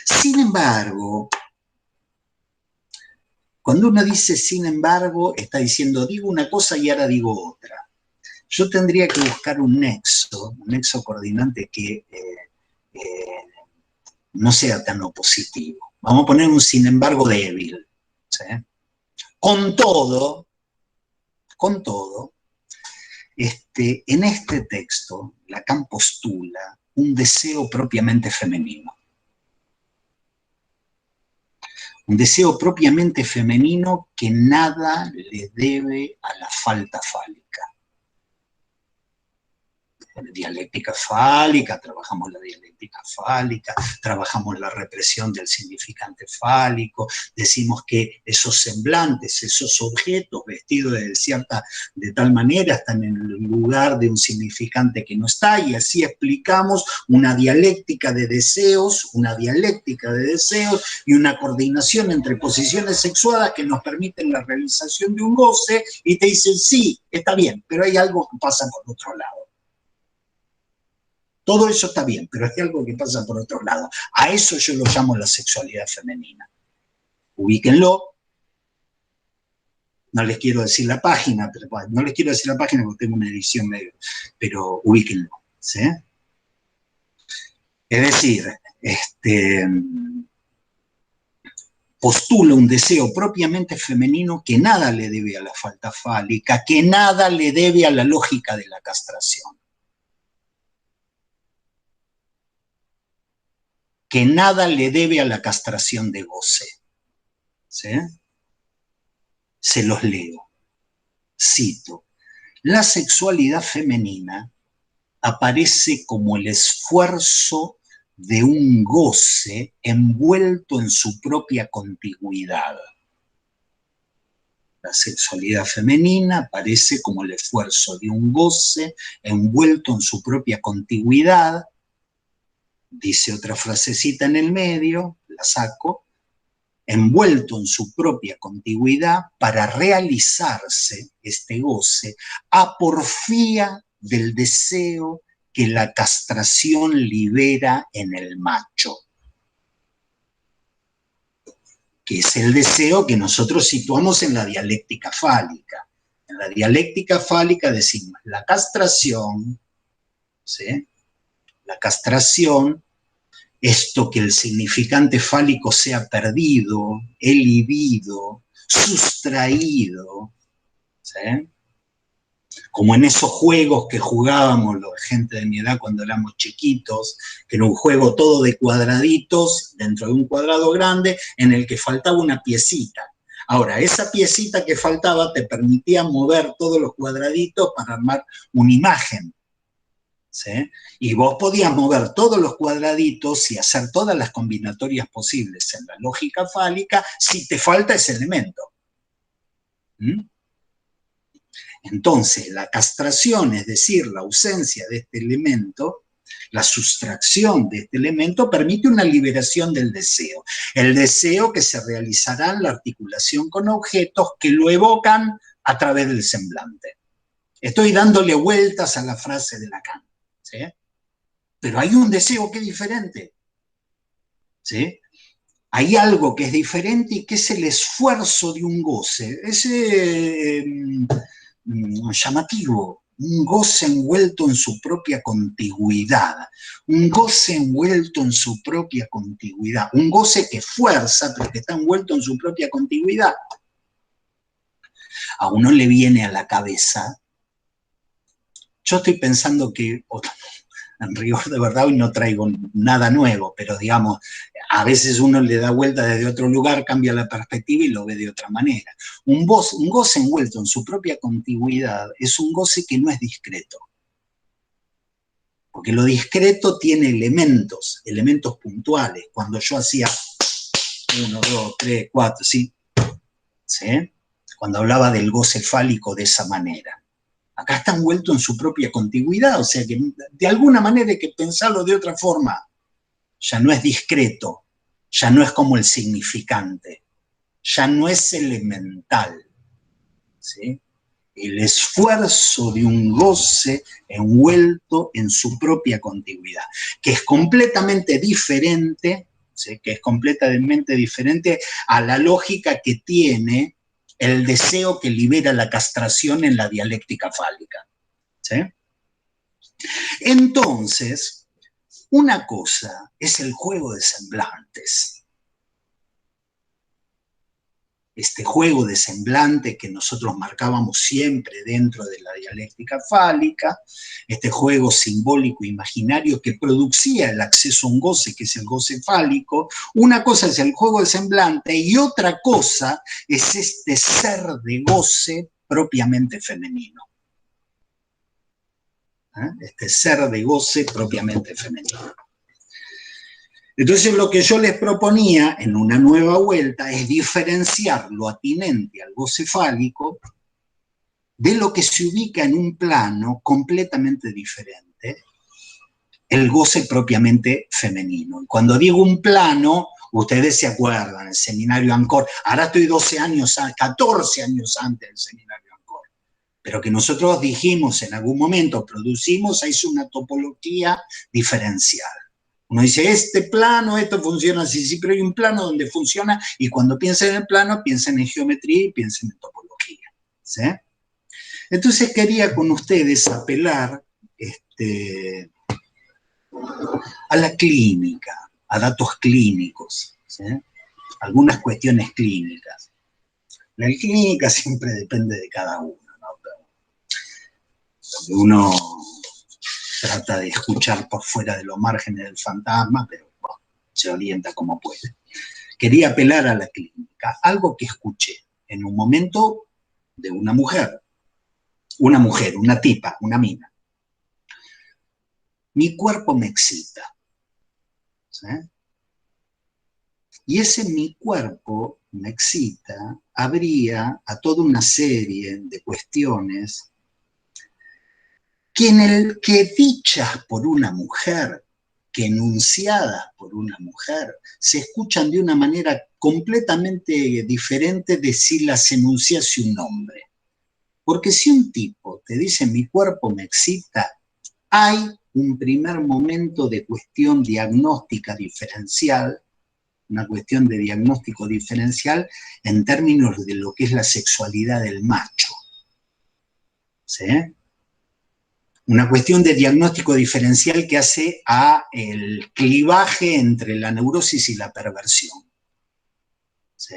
Sin embargo, cuando uno dice sin embargo, está diciendo, digo una cosa y ahora digo otra. Yo tendría que buscar un nexo coordinante que no sea tan opositivo. Vamos a poner un sin embargo débil. ¿Sí? Con todo, en este texto, Lacan postula un deseo propiamente femenino. Un deseo propiamente femenino que nada le debe a la falta fálica. Dialéctica fálica, trabajamos la dialéctica fálica, trabajamos la represión del significante fálico, decimos que esos semblantes, esos objetos vestidos de tal manera están en el lugar de un significante que no está, y así explicamos una dialéctica de deseos y una coordinación entre posiciones sexuadas que nos permiten la realización de un goce, y te dicen, sí, está bien, pero hay algo que pasa por otro lado. Todo eso está bien, pero hay algo que pasa por otro lado. A eso yo lo llamo la sexualidad femenina. Ubíquenlo. No les quiero decir la página, porque tengo una edición medio, pero ubíquenlo. ¿Sí? Es decir, postula un deseo propiamente femenino que nada le debe a la falta fálica, que nada le debe a la lógica de la castración. Que nada le debe a la castración de goce. ¿Sí? Se los leo. Cito: la sexualidad femenina aparece como el esfuerzo de un goce envuelto en su propia contigüidad. La sexualidad femenina aparece como el esfuerzo de un goce envuelto en su propia contigüidad. Dice otra frasecita en el medio, la saco, envuelto en su propia contigüidad para realizarse este goce a porfía del deseo que la castración libera en el macho, que es el deseo que nosotros situamos en la dialéctica fálica. En la dialéctica fálica decimos, la castración, ¿sí? La castración, esto que el significante fálico sea perdido, elidido, sustraído, ¿sí? Como en esos juegos que jugábamos la gente de mi edad cuando éramos chiquitos, que era un juego todo de cuadraditos dentro de un cuadrado grande en el que faltaba una piecita. Ahora, esa piecita que faltaba te permitía mover todos los cuadraditos para armar una imagen. ¿Sí? Y vos podías mover todos los cuadraditos y hacer todas las combinatorias posibles en la lógica fálica si te falta ese elemento. ¿Mm? Entonces, la castración, es decir, la ausencia de este elemento, la sustracción de este elemento, permite una liberación del deseo. El deseo que se realizará en la articulación con objetos que lo evocan a través del semblante. Estoy dándole vueltas a la frase de Lacan. ¿Sí? Pero hay un deseo que es diferente. ¿Sí? Hay algo que es diferente y que es el esfuerzo de un goce. Es llamativo, un goce envuelto en su propia contigüidad. Un goce envuelto en su propia contigüidad. Un goce que fuerza, pero que está envuelto en su propia contigüidad. A uno le viene a la cabeza. Yo estoy pensando que en rigor de verdad hoy no traigo nada nuevo, pero digamos, a veces uno le da vuelta desde otro lugar, cambia la perspectiva y lo ve de otra manera. Un goce envuelto en su propia contigüidad es un goce que no es discreto. Porque lo discreto tiene elementos puntuales. Cuando yo hacía 1, 2, 3, 4, ¿sí? Cuando hablaba del goce fálico de esa manera. Acá está envuelto en su propia contigüidad, o sea que de alguna manera hay que pensarlo de otra forma. Ya no es discreto, ya no es como el significante, ya no es elemental, ¿sí? El esfuerzo de un goce envuelto en su propia contigüidad, que es completamente diferente, ¿sí? Que es completamente diferente a la lógica que tiene el deseo que libera la castración en la dialéctica fálica, ¿sí? Entonces, una cosa es el juego de semblantes. Este juego de semblante que nosotros marcábamos siempre dentro de la dialéctica fálica, este juego simbólico imaginario que producía el acceso a un goce, que es el goce fálico. Una cosa es el juego de semblante y otra cosa es este ser de goce propiamente femenino. Este ser de goce propiamente femenino. Entonces lo que yo les proponía en una nueva vuelta es diferenciar lo atinente al goce fálico de lo que se ubica en un plano completamente diferente, el goce propiamente femenino. Y cuando digo un plano, ustedes se acuerdan, el seminario Ancor, ahora estoy 14 años antes del seminario Ancor, pero que nosotros dijimos en algún momento, producimos, hizo una topología diferencial. Uno dice, este plano, esto funciona así, sí, pero hay un plano donde funciona, y cuando piensen en el plano, piensen en geometría y piensen en topología, ¿sí? Entonces quería con ustedes apelar a la clínica, a datos clínicos, ¿sí? Algunas cuestiones clínicas. La clínica siempre depende de cada uno, ¿no? Donde uno trata de escuchar por fuera de los márgenes del fantasma, pero bueno, se orienta como puede. Quería apelar a la clínica, algo que escuché en un momento de una mujer, una tipa, una mina. Mi cuerpo me excita, ¿sí? Y ese mi cuerpo me excita habría a toda una serie de cuestiones que dichas por una mujer, que enunciadas por una mujer, se escuchan de una manera completamente diferente de si las enunciase un hombre. Porque si un tipo te dice mi cuerpo me excita, hay un primer momento de cuestión diagnóstica diferencial, una cuestión de diagnóstico diferencial en términos de lo que es la sexualidad del macho. ¿Sí? Una cuestión de diagnóstico diferencial que hace a el clivaje entre la neurosis y la perversión. ¿Sí?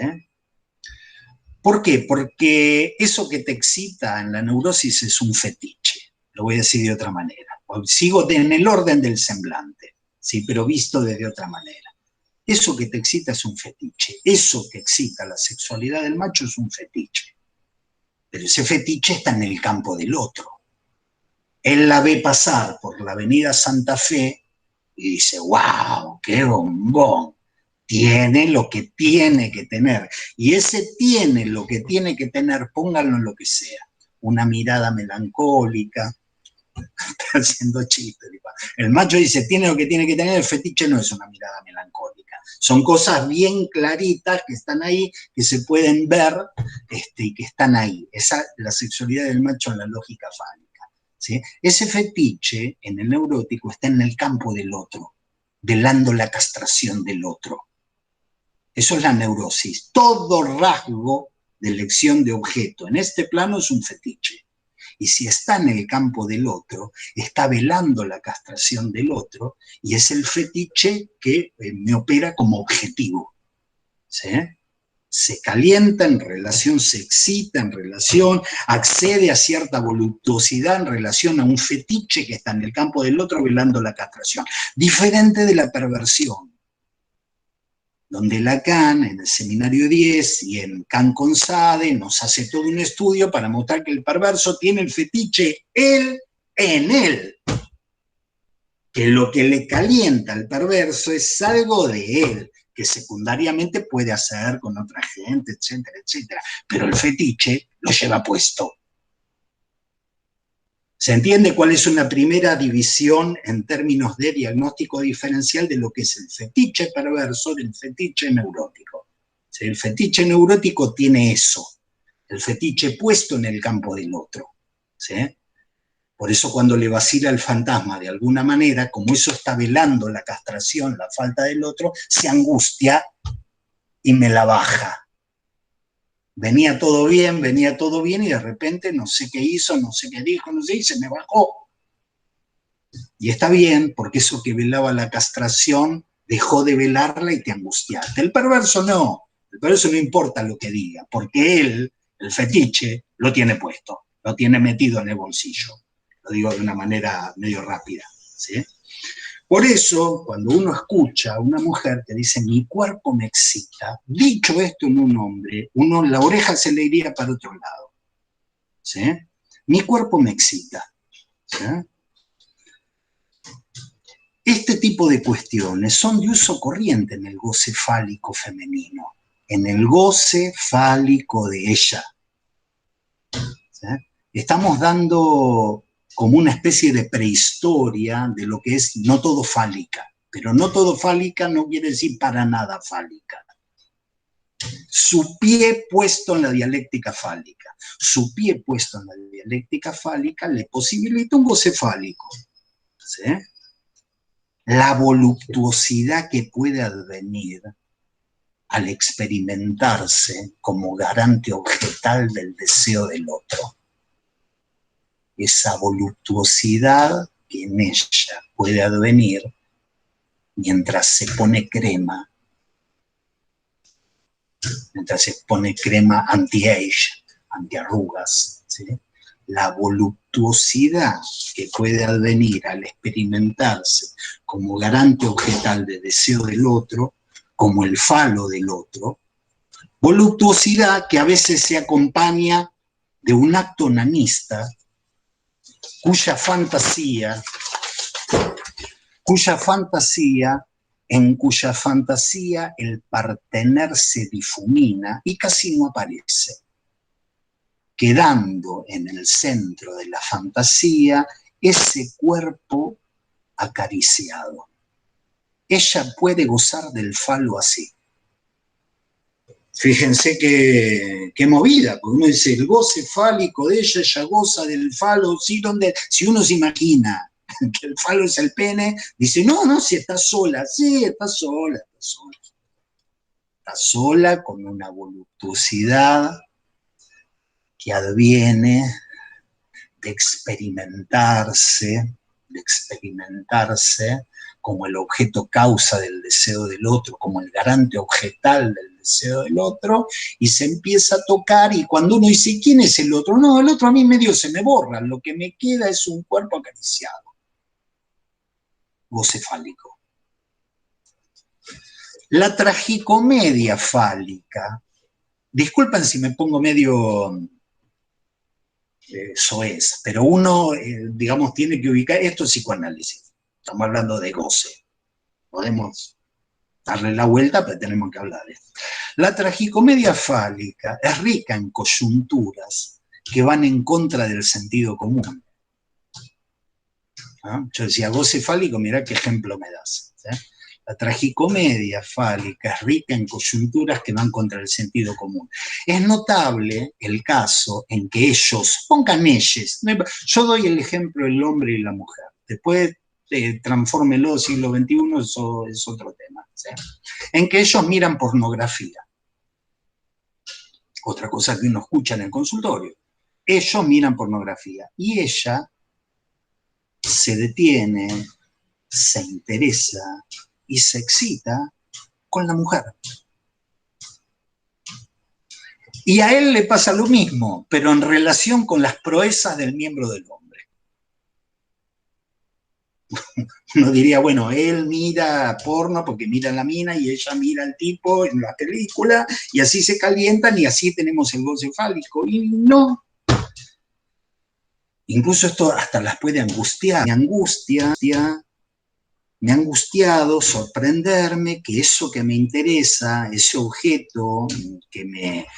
¿Por qué? Porque eso que te excita en la neurosis es un fetiche, lo voy a decir de otra manera. Sigo en el orden del semblante, ¿sí? Pero visto desde otra manera. Eso que te excita es un fetiche, eso que excita la sexualidad del macho es un fetiche. Pero ese fetiche está en el campo del otro. Él la ve pasar por la avenida Santa Fe y dice, wow, qué bombón, tiene lo que tiene que tener. Y ese tiene lo que tiene que tener, pónganlo en lo que sea. Una mirada melancólica, está haciendo chistes. El macho dice, tiene lo que tiene que tener, el fetiche no es una mirada melancólica. Son cosas bien claritas que están ahí, que se pueden ver y que están ahí. Esa la sexualidad del macho en la lógica fálica. ¿Sí? Ese fetiche en el neurótico está en el campo del otro, velando la castración del otro. Eso es la neurosis. Todo rasgo de elección de objeto en este plano es un fetiche. Y si está en el campo del otro, está velando la castración del otro y es el fetiche que me opera como objetivo. ¿Sí? Se calienta en relación, se excita en relación, accede a cierta voluptuosidad en relación a un fetiche que está en el campo del otro velando la castración. Diferente de la perversión, donde Lacan, en el Seminario 10 y en Can con Sade, nos hace todo un estudio para mostrar que el perverso tiene el fetiche él en él. Que lo que le calienta al perverso es algo de él, que secundariamente puede hacer con otra gente, etcétera, etcétera. Pero el fetiche lo lleva puesto. ¿Se entiende cuál es una primera división en términos de diagnóstico diferencial de lo que es el fetiche perverso del fetiche neurótico? ¿Sí? El fetiche neurótico tiene eso, el fetiche puesto en el campo del otro. ¿Sí? Por eso cuando le vacila el fantasma de alguna manera, como eso está velando la castración, la falta del otro, se angustia y me la baja. Venía todo bien y de repente no sé qué hizo, no sé qué dijo, no sé, y se me bajó. Y está bien, porque eso que velaba la castración dejó de velarla y te angustiaste. El perverso no importa lo que diga, porque él, el fetiche, lo tiene puesto, lo tiene metido en el bolsillo. Lo digo de una manera medio rápida, ¿sí? Por eso, cuando uno escucha a una mujer que dice, mi cuerpo me excita, dicho esto en un hombre, la oreja se le iría para otro lado, ¿sí? Mi cuerpo me excita, ¿sí? Este tipo de cuestiones son de uso corriente en el goce fálico femenino, en el goce fálico de ella, ¿sí? Estamos dando como una especie de prehistoria de lo que es no todo fálica, pero no todo fálica no quiere decir para nada fálica. Su pie puesto en la dialéctica fálica, su pie puesto en la dialéctica fálica le posibilita un goce fálico, ¿sí? La voluptuosidad que puede advenir al experimentarse como garante objetal del deseo del otro. Esa voluptuosidad que en ella puede advenir mientras se pone crema anti-age, anti-arrugas, ¿sí? La voluptuosidad que puede advenir al experimentarse como garante objetal de deseo del otro, como el falo del otro, voluptuosidad que a veces se acompaña de un acto onanista cuya fantasía el partener se difumina y casi no aparece, quedando en el centro de la fantasía ese cuerpo acariciado. Ella puede gozar del falo así. Fíjense qué movida, porque uno dice el goce fálico de ella goza del falo, ¿sí? Si uno se imagina que el falo es el pene, dice, no, si está sola, sí, está sola. Está sola con una voluptuosidad que adviene de experimentarse como el objeto causa del deseo del otro, como el garante objetal del deseo del otro, y se empieza a tocar, y cuando uno dice, ¿quién es el otro? No, el otro a mí medio se me borra, lo que me queda es un cuerpo acariciado. Goce fálico. La tragicomedia fálica, disculpen si me pongo medio soez, pero uno, digamos, tiene que ubicar, esto es psicoanálisis, estamos hablando de goce, podemos darle la vuelta, pero tenemos que hablar de esto. La tragicomedia fálica es rica en coyunturas que van en contra del sentido común. ¿Ah? Yo decía, goce fálico, mirá qué ejemplo me das. ¿Sí? La tragicomedia fálica es rica en coyunturas que van contra el sentido común. Es notable el caso en que ellos, pongan ellos, yo doy el ejemplo del hombre y la mujer, después transfórmelo siglo XXI, eso es otro tema, ¿sí? En que ellos miran pornografía, otra cosa que uno escucha en el consultorio, ellos miran pornografía y ella se detiene, se interesa y se excita con la mujer. Y a él le pasa lo mismo, pero en relación con las proezas del miembro del hombre. Uno diría, bueno, él mira porno porque mira a la mina y ella mira al tipo en la película y así se calientan y así tenemos el goce fálico. Y no. Incluso esto hasta las puede angustiar. Me ha angustiado sorprenderme que eso que me interesa, ese objeto que me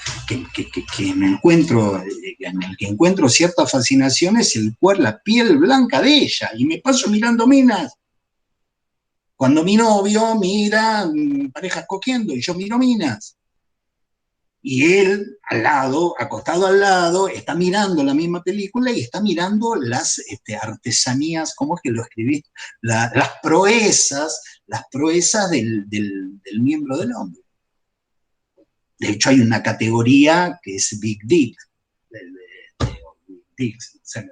encuentro, en el que encuentro cierta fascinación es la piel blanca de ella, y me paso mirando minas. Cuando mi novio mira parejas cogiendo y yo miro minas. Y él, al lado, acostado al lado, está mirando la misma película y está mirando las artesanías, ¿cómo es que lo escribiste? Las proezas del miembro del hombre. De hecho, hay una categoría que es Big Dick, Dick, o sea,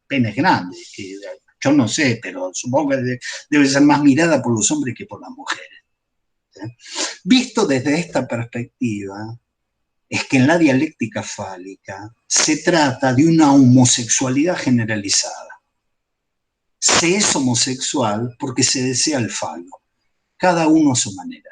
penes grandes, que yo no sé, pero supongo que debe ser más mirada por los hombres que por las mujeres. Visto desde esta perspectiva, es que en la dialéctica fálica se trata de una homosexualidad generalizada. Se es homosexual porque se desea el falo, cada uno a su manera.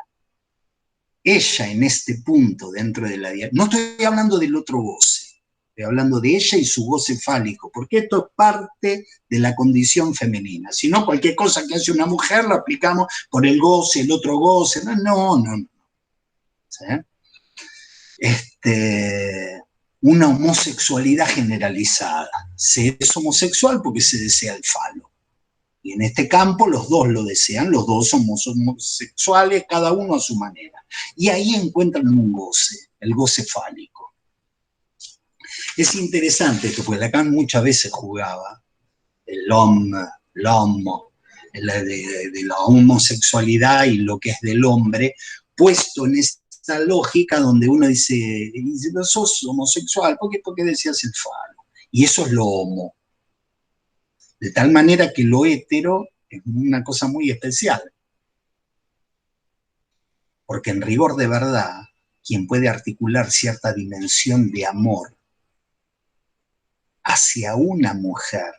Ella en este punto dentro de la dialéctica, no estoy hablando del otro goce, estoy hablando de ella y su goce fálico, porque esto es parte de la condición femenina. Si no, cualquier cosa que hace una mujer la aplicamos por el goce, el otro goce, no. ¿Sí? Una homosexualidad generalizada. Se es homosexual porque se desea el falo. Y en este campo los dos lo desean, los dos somos homosexuales, cada uno a su manera. Y ahí encuentran un goce, el goce fálico. Es interesante esto, porque Lacan muchas veces jugaba el homo, de la homosexualidad y lo que es del hombre, puesto en esta lógica donde uno dice, no sos homosexual, ¿por qué decías el falo? Y eso es lo homo. De tal manera que lo hetero es una cosa muy especial. Porque en rigor de verdad, quien puede articular cierta dimensión de amor hacia una mujer,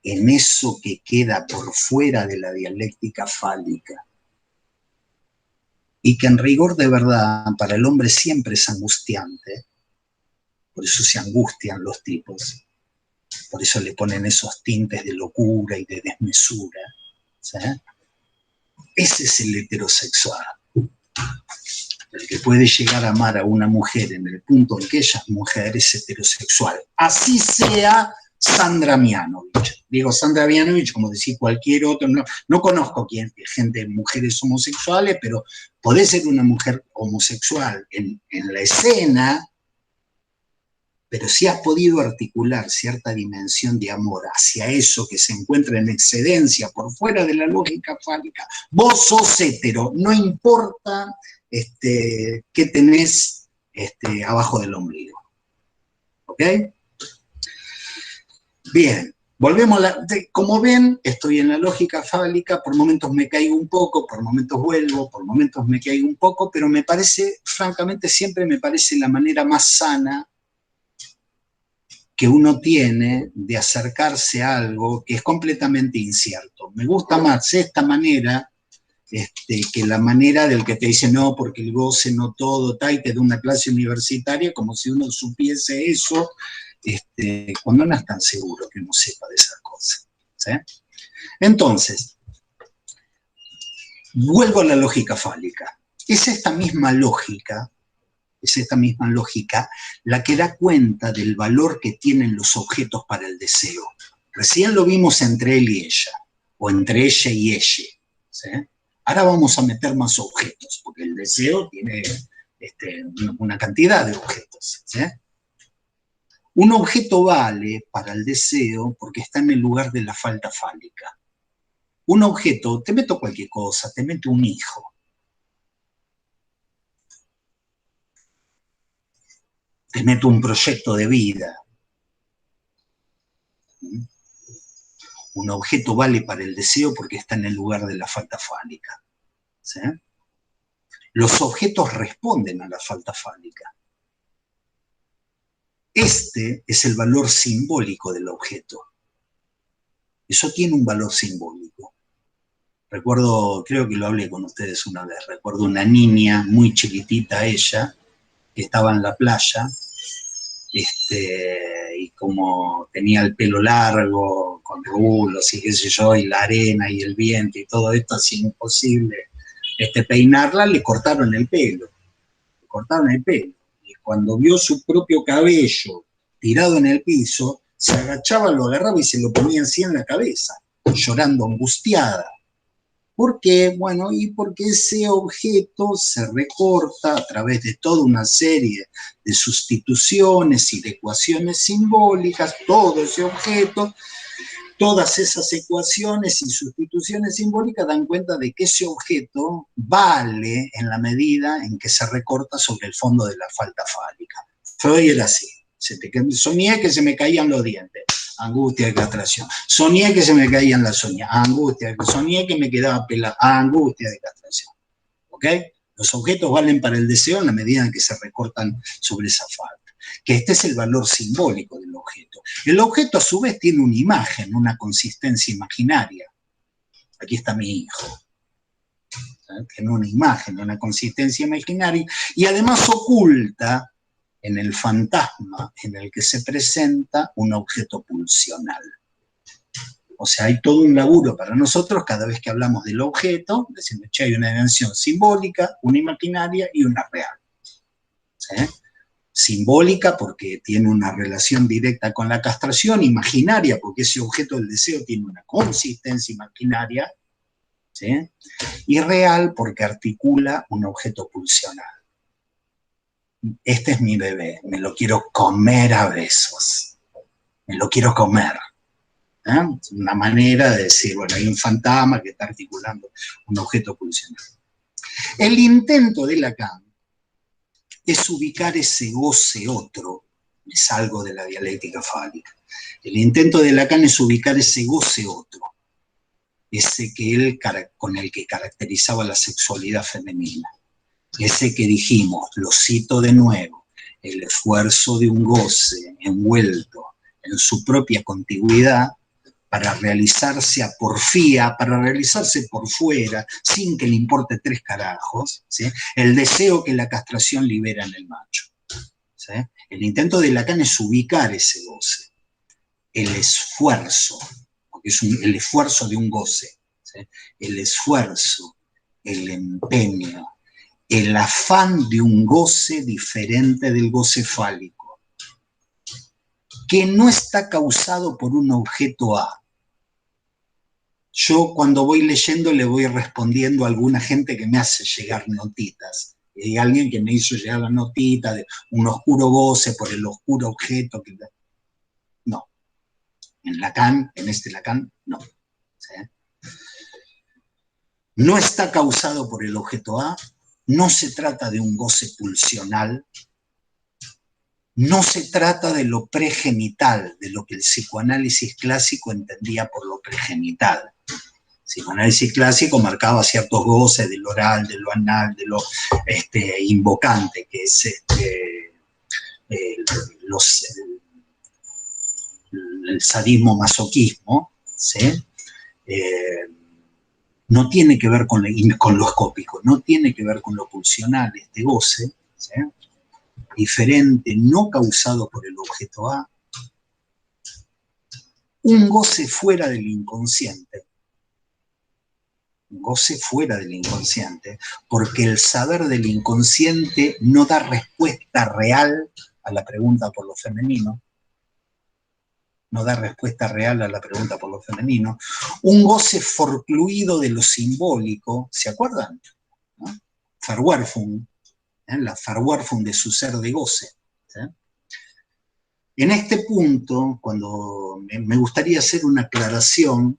en eso que queda por fuera de la dialéctica fálica, y que en rigor de verdad para el hombre siempre es angustiante, por eso se angustian los tipos, por eso le ponen esos tintes de locura y de desmesura. ¿Sí? Ese es el heterosexual, el que puede llegar a amar a una mujer en el punto en que ella es mujer, es heterosexual. Así sea Sandra Mianovich. Digo Sandra Mianovich como decir cualquier otro, no conozco gente, mujeres homosexuales, pero podés ser una mujer homosexual en la escena, pero si has podido articular cierta dimensión de amor hacia eso que se encuentra en excedencia por fuera de la lógica fálica, vos sos hetero, no importa qué tenés abajo del ombligo. ¿Ok? Bien, volvemos como ven, estoy en la lógica fálica, por momentos me caigo un poco, por momentos vuelvo, por momentos me caigo un poco, pero me parece, francamente, siempre me parece la manera más sana que uno tiene de acercarse a algo que es completamente incierto. Me gusta más esta manera que la manera del que te dice no, porque el goce no todo, y te da una clase universitaria como si uno supiese eso, cuando no es tan seguro que uno sepa de esas cosas. ¿Sí? Entonces, vuelvo a la lógica fálica. Es esta misma lógica la que da cuenta del valor que tienen los objetos para el deseo. Recién lo vimos entre él y ella, o entre ella y ella. ¿Sí? Ahora vamos a meter más objetos, porque el deseo tiene una cantidad de objetos. ¿Sí? Un objeto vale para el deseo porque está en el lugar de la falta fálica. Un objeto, te meto cualquier cosa, te meto un hijo. Te meto un proyecto de vida. Un objeto vale para el deseo porque está en el lugar de la falta fálica. ¿Sí? Los objetos responden a la falta fálica. Este es el valor simbólico del objeto. Eso tiene un valor simbólico. Recuerdo, creo que lo hablé con ustedes una vez, recuerdo una niña muy chiquitita ella, que estaba en la playa, y como tenía el pelo largo, con rulos y qué sé yo, y la arena y el viento y todo esto, hacía imposible peinarla, le cortaron el pelo. Le cortaron el pelo. Y cuando vio su propio cabello tirado en el piso, se agachaba, lo agarraba y se lo ponía así en la cabeza, llorando angustiada. ¿Por qué? Bueno, y porque ese objeto se recorta a través de toda una serie de sustituciones y de ecuaciones simbólicas, todo ese objeto, todas esas ecuaciones y sustituciones simbólicas dan cuenta de que ese objeto vale en la medida en que se recorta sobre el fondo de la falda fálica. Freud era así. Soñé que se me caían los dientes, angustia de castración. Soñé que se me caían las uñas, angustia. Soñé que me quedaba pelado, angustia de castración. ¿Ok? Los objetos valen para el deseo en la medida en que se recortan sobre esa falda. Que este es el valor simbólico del objeto. El objeto a su vez tiene una imagen, una consistencia imaginaria. Aquí está mi hijo. Tiene una imagen, una consistencia imaginaria y además oculta en el fantasma en el que se presenta un objeto pulsional. O sea, hay todo un laburo para nosotros cada vez que hablamos del objeto, decimos, che, hay una dimensión simbólica, una imaginaria y una real. ¿Sí? Simbólica porque tiene una relación directa con la castración, imaginaria porque ese objeto del deseo tiene una consistencia imaginaria, ¿sí? Y real porque articula un objeto pulsional. Este es mi bebé, me lo quiero comer a besos, me lo quiero comer. Es una manera de decir, bueno, hay un fantasma que está articulando un objeto pulsional. El intento de Lacan es ubicar ese goce otro, me salgo de la dialéctica fálica. El intento de Lacan es ubicar ese goce otro, ese que él, con el que caracterizaba la sexualidad femenina. Ese que dijimos, lo cito de nuevo, el esfuerzo de un goce envuelto en su propia contigüidad para realizarse a porfía, para realizarse por fuera, sin que le importe tres carajos, ¿sí? El deseo que la castración libera en el macho. ¿Sí? El intento de Lacan es ubicar ese goce, el esfuerzo, porque es el esfuerzo de un goce, ¿sí? El esfuerzo, el empeño, el afán de un goce diferente del goce fálico, que no está causado por un objeto A. Yo cuando voy leyendo le voy respondiendo a alguna gente que me hace llegar notitas. Y hay alguien que me hizo llegar la notita de un oscuro goce por el oscuro objeto. No. En Lacan, en este Lacan, no. ¿Sí? No está causado por el objeto A, no se trata de un goce pulsional, no se trata de lo pregenital, de lo que el psicoanálisis clásico entendía por lo pregenital. El psicoanálisis clásico marcaba ciertos goces del oral, de lo anal, de lo invocante, que es el sadismo-masoquismo, ¿sí? No tiene que ver con lo escópico, no tiene que ver con lo pulsional, este goce, ¿sí? Diferente, no causado por el objeto A, un goce fuera del inconsciente, un goce fuera del inconsciente, porque el saber del inconsciente no da respuesta real a la pregunta por lo femenino, no da respuesta real a la pregunta por lo femenino, un goce forcluido de lo simbólico, ¿se acuerdan? ¿No? Verwerfung, la Verwerfung de su ser de goce. ¿Sí? En este punto, cuando me gustaría hacer una aclaración,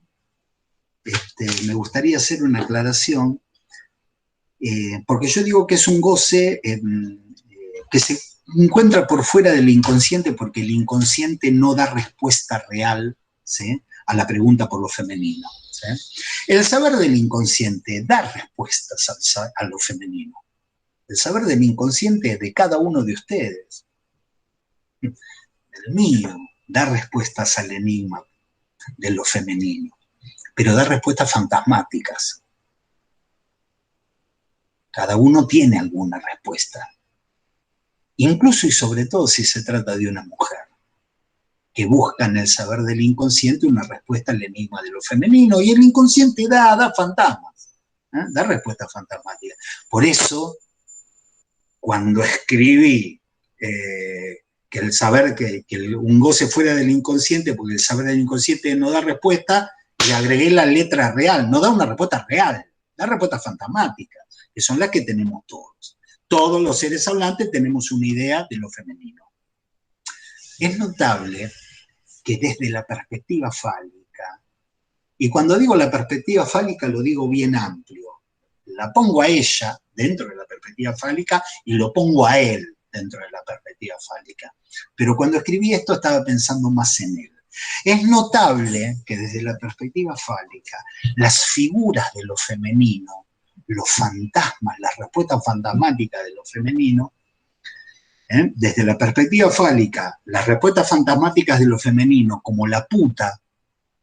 porque yo digo que es un goce que se encuentra por fuera del inconsciente porque el inconsciente no da respuesta real, ¿sí?, a la pregunta por lo femenino. ¿Sí? El saber del inconsciente da respuestas a lo femenino. El saber del inconsciente es de cada uno de ustedes. el mío, da respuestas al enigma de lo femenino, pero da respuestas fantasmáticas. Cada uno tiene alguna respuesta, incluso y sobre todo si se trata de una mujer, que busca en el saber del inconsciente una respuesta al enigma de lo femenino, y el inconsciente da fantasmas, da respuestas fantasmáticas. Por eso, cuando escribí que el saber, que un goce fuera del inconsciente, porque el saber del inconsciente no da respuesta, le agregué la letra real, no da una respuesta real, da respuestas fantasmáticas, que son las que tenemos todos. Todos los seres hablantes tenemos una idea de lo femenino. Es notable que desde la perspectiva fálica, y cuando digo la perspectiva fálica lo digo bien amplio, la pongo a ella dentro de la perspectiva fálica y lo pongo a él dentro de la perspectiva fálica. Pero cuando escribí esto estaba pensando más en él. Es notable que desde la perspectiva fálica, las figuras de lo femenino, los fantasmas, las respuestas fantasmáticas de lo femenino, desde la perspectiva fálica, las respuestas fantasmáticas de lo femenino, como la puta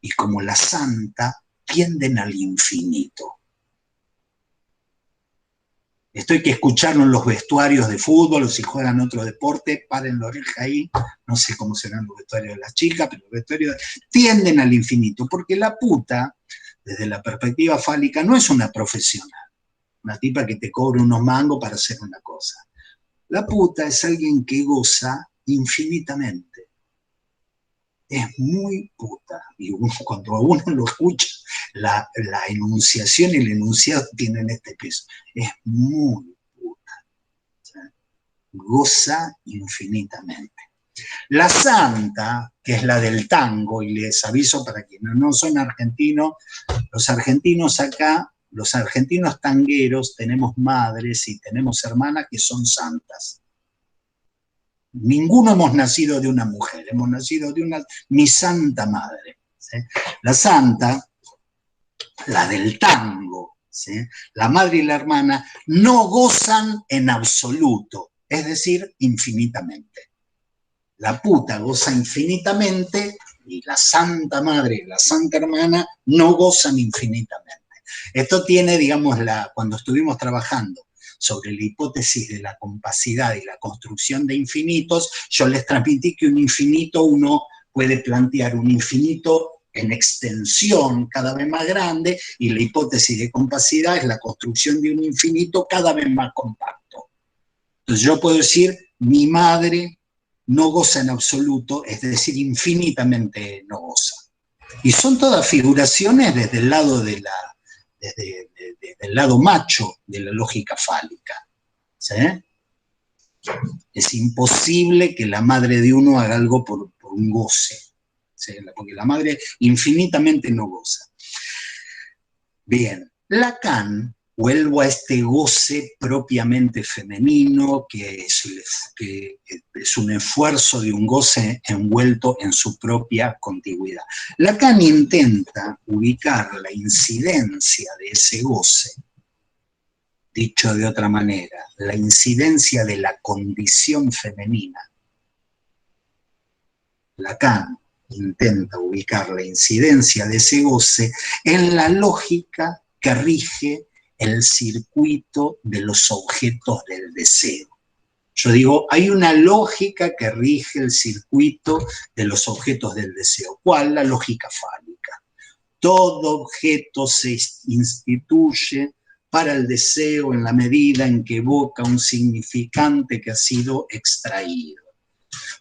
y como la santa, tienden al infinito. Esto hay que escucharlo en los vestuarios de fútbol, o si juegan otro deporte, paren la oreja ahí, no sé cómo serán los vestuarios de las chicas, pero los vestuarios tienden al infinito, porque la puta, desde la perspectiva fálica, no es una profesional, una tipa que te cobra unos mangos para hacer una cosa. La puta es alguien que goza infinitamente. Es muy puta. Y cuando a uno lo escucha, la enunciación y el enunciado tienen este peso. Es muy puta. ¿Sí? Goza infinitamente. La santa, que es la del tango, y les aviso para quienes no son argentinos, los argentinos acá, los argentinos tangueros, tenemos madres y tenemos hermanas que son santas. Ninguno hemos nacido de una mujer, hemos nacido de mi santa madre. ¿Sí? La santa, la del tango, ¿sí? La madre y la hermana no gozan en absoluto, es decir, infinitamente. La puta goza infinitamente y la santa madre y la santa hermana no gozan infinitamente. Esto tiene, digamos, cuando estuvimos trabajando sobre la hipótesis de la compacidad y la construcción de infinitos, yo les transmití que un infinito uno puede plantear un infinito en extensión cada vez más grande, y la hipótesis de compacidad es la construcción de un infinito cada vez más compacto. Entonces yo puedo decir, mi madre no goza en absoluto, es decir, infinitamente no goza. Y son todas figuraciones desde el lado del lado macho de la lógica fálica. ¿Sí? Es imposible que la madre de uno haga algo por un goce, ¿sí? Porque la madre infinitamente no goza. Bien, Lacan, vuelvo a este goce propiamente femenino, que es un esfuerzo de un goce envuelto en su propia contigüidad. Lacan intenta ubicar la incidencia de ese goce, dicho de otra manera, la incidencia de la condición femenina. Lacan intenta ubicar la incidencia de ese goce en la lógica que rige el circuito de los objetos del deseo. Yo digo, hay una lógica que rige el circuito de los objetos del deseo. ¿Cuál? La lógica fálica. Todo objeto se instituye para el deseo en la medida en que evoca un significante que ha sido extraído.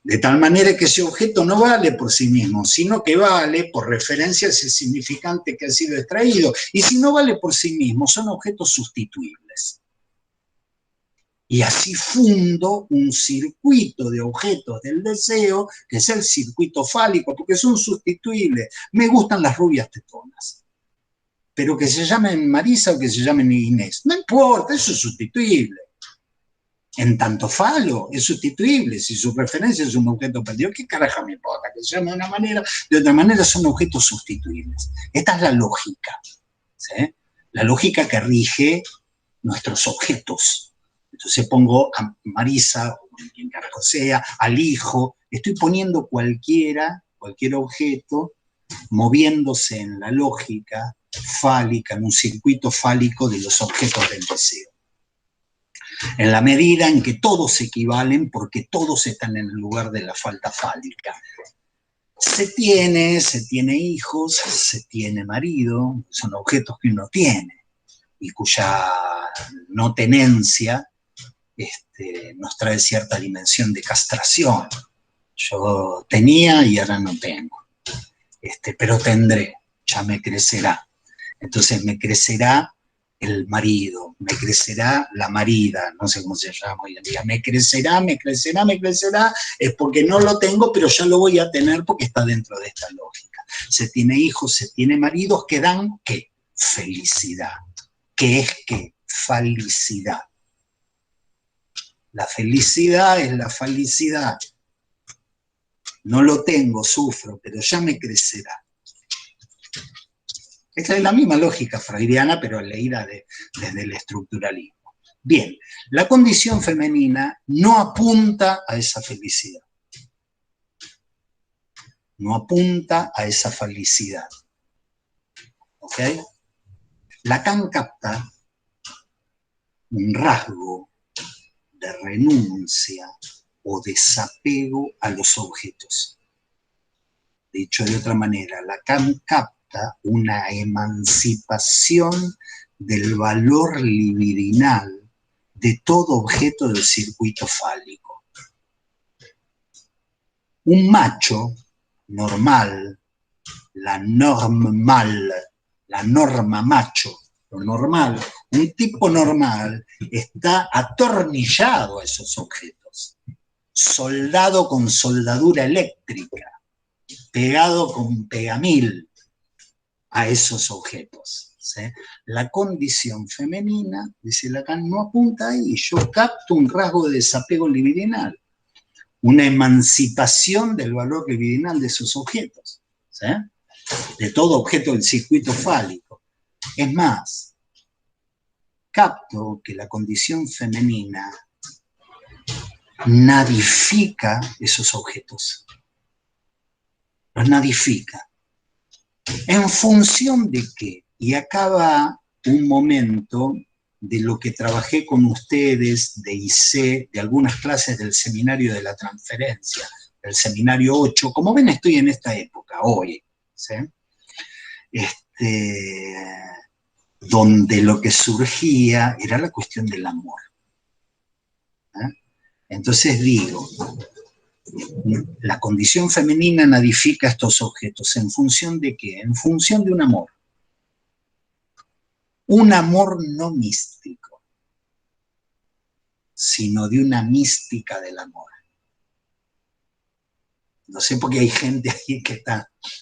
De tal manera que ese objeto no vale por sí mismo, sino que vale por referencia a ese significante que ha sido extraído. Y si no vale por sí mismo, son objetos sustituibles. Y así fundo un circuito de objetos del deseo, que es el circuito fálico, porque son sustituibles. Me gustan las rubias tetonas, pero que se llamen Marisa o que se llamen Inés, no importa, eso es sustituible. En tanto falo, es sustituible. Si su referencia es un objeto perdido, ¿qué carajo me importa? Que se llame de una manera, de otra manera son objetos sustituibles. Esta es la lógica, ¿sí? La lógica que rige nuestros objetos, Entonces pongo a Marisa, o quien carajo sea, al hijo, estoy poniendo cualquier objeto, moviéndose en la lógica fálica, en un circuito fálico de los objetos del deseo. En la medida en que todos equivalen, porque todos están en el lugar de la falta fálica. Se tiene hijos, se tiene marido, son objetos que uno tiene y cuya no tenencia nos trae cierta dimensión de castración. Yo tenía y ahora no tengo, pero tendré, ya me crecerá. Entonces me crecerá el marido, me crecerá la marida, no sé cómo se llama hoy en día, me crecerá, es porque no lo tengo, pero ya lo voy a tener porque está dentro de esta lógica. Se tiene hijos, se tiene maridos que dan, ¿qué? Felicidad. ¿Qué es qué? Felicidad. La felicidad es la felicidad. No lo tengo, sufro, pero ya me crecerá. Esta es la misma lógica freudiana, pero leída desde el estructuralismo. Bien, la condición femenina no apunta a esa felicidad. No apunta a esa felicidad. ¿Ok? Lacan capta un rasgo de renuncia o desapego a los objetos. Dicho de otra manera, Lacan capta una emancipación del valor libidinal de todo objeto del circuito fálico. Un macho normal, la norma macho, lo normal, un tipo normal está atornillado a esos objetos, soldado con soldadura eléctrica, pegado con pegamil a esos objetos. ¿Sí? La condición femenina, dice Lacan, no apunta ahí. Yo capto un rasgo de desapego libidinal, una emancipación del valor libidinal de esos objetos, ¿sí? De todo objeto del circuito fálico. Es más, capto que la condición femenina nadifica esos objetos. Los nadifica. ¿En función de qué? Y acá va un momento de lo que trabajé con ustedes, de IC, de algunas clases del seminario de la transferencia, del seminario 8. Como ven, estoy en esta época, hoy, ¿sí? Donde lo que surgía era la cuestión del amor. ¿Eh? Entonces digo, la condición femenina nadifica estos objetos. ¿En función de qué? En función de un amor. Un amor no místico, sino de una mística del amor. No sé por qué hay gente ahí que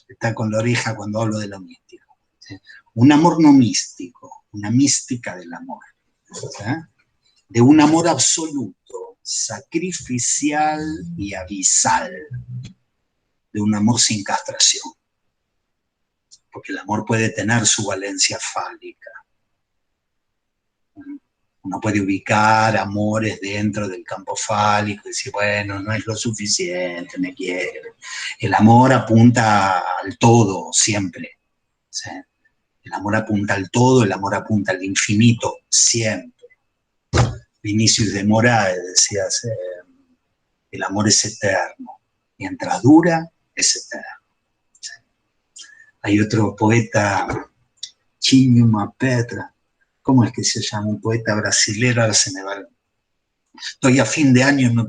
está con la oreja cuando hablo de lo místico. ¿Sí? Un amor no místico, una mística del amor. ¿Sí? De un amor absoluto, sacrificial y abisal. De un amor sin castración. Porque el amor puede tener su valencia fálica. Uno puede ubicar amores dentro del campo fálico y decir, bueno, no es lo suficiente, me quiere. El amor apunta al todo, siempre. ¿Sí? El amor apunta al todo, el amor apunta al infinito, siempre. Vinicius de Moraes decía, el amor es eterno. Mientras dura, es eterno. ¿Sí? Hay otro poeta, Chinho Mapetra, ¿cómo es que se llama? Un poeta brasilero, ahora se me va. Estoy a fin de año, no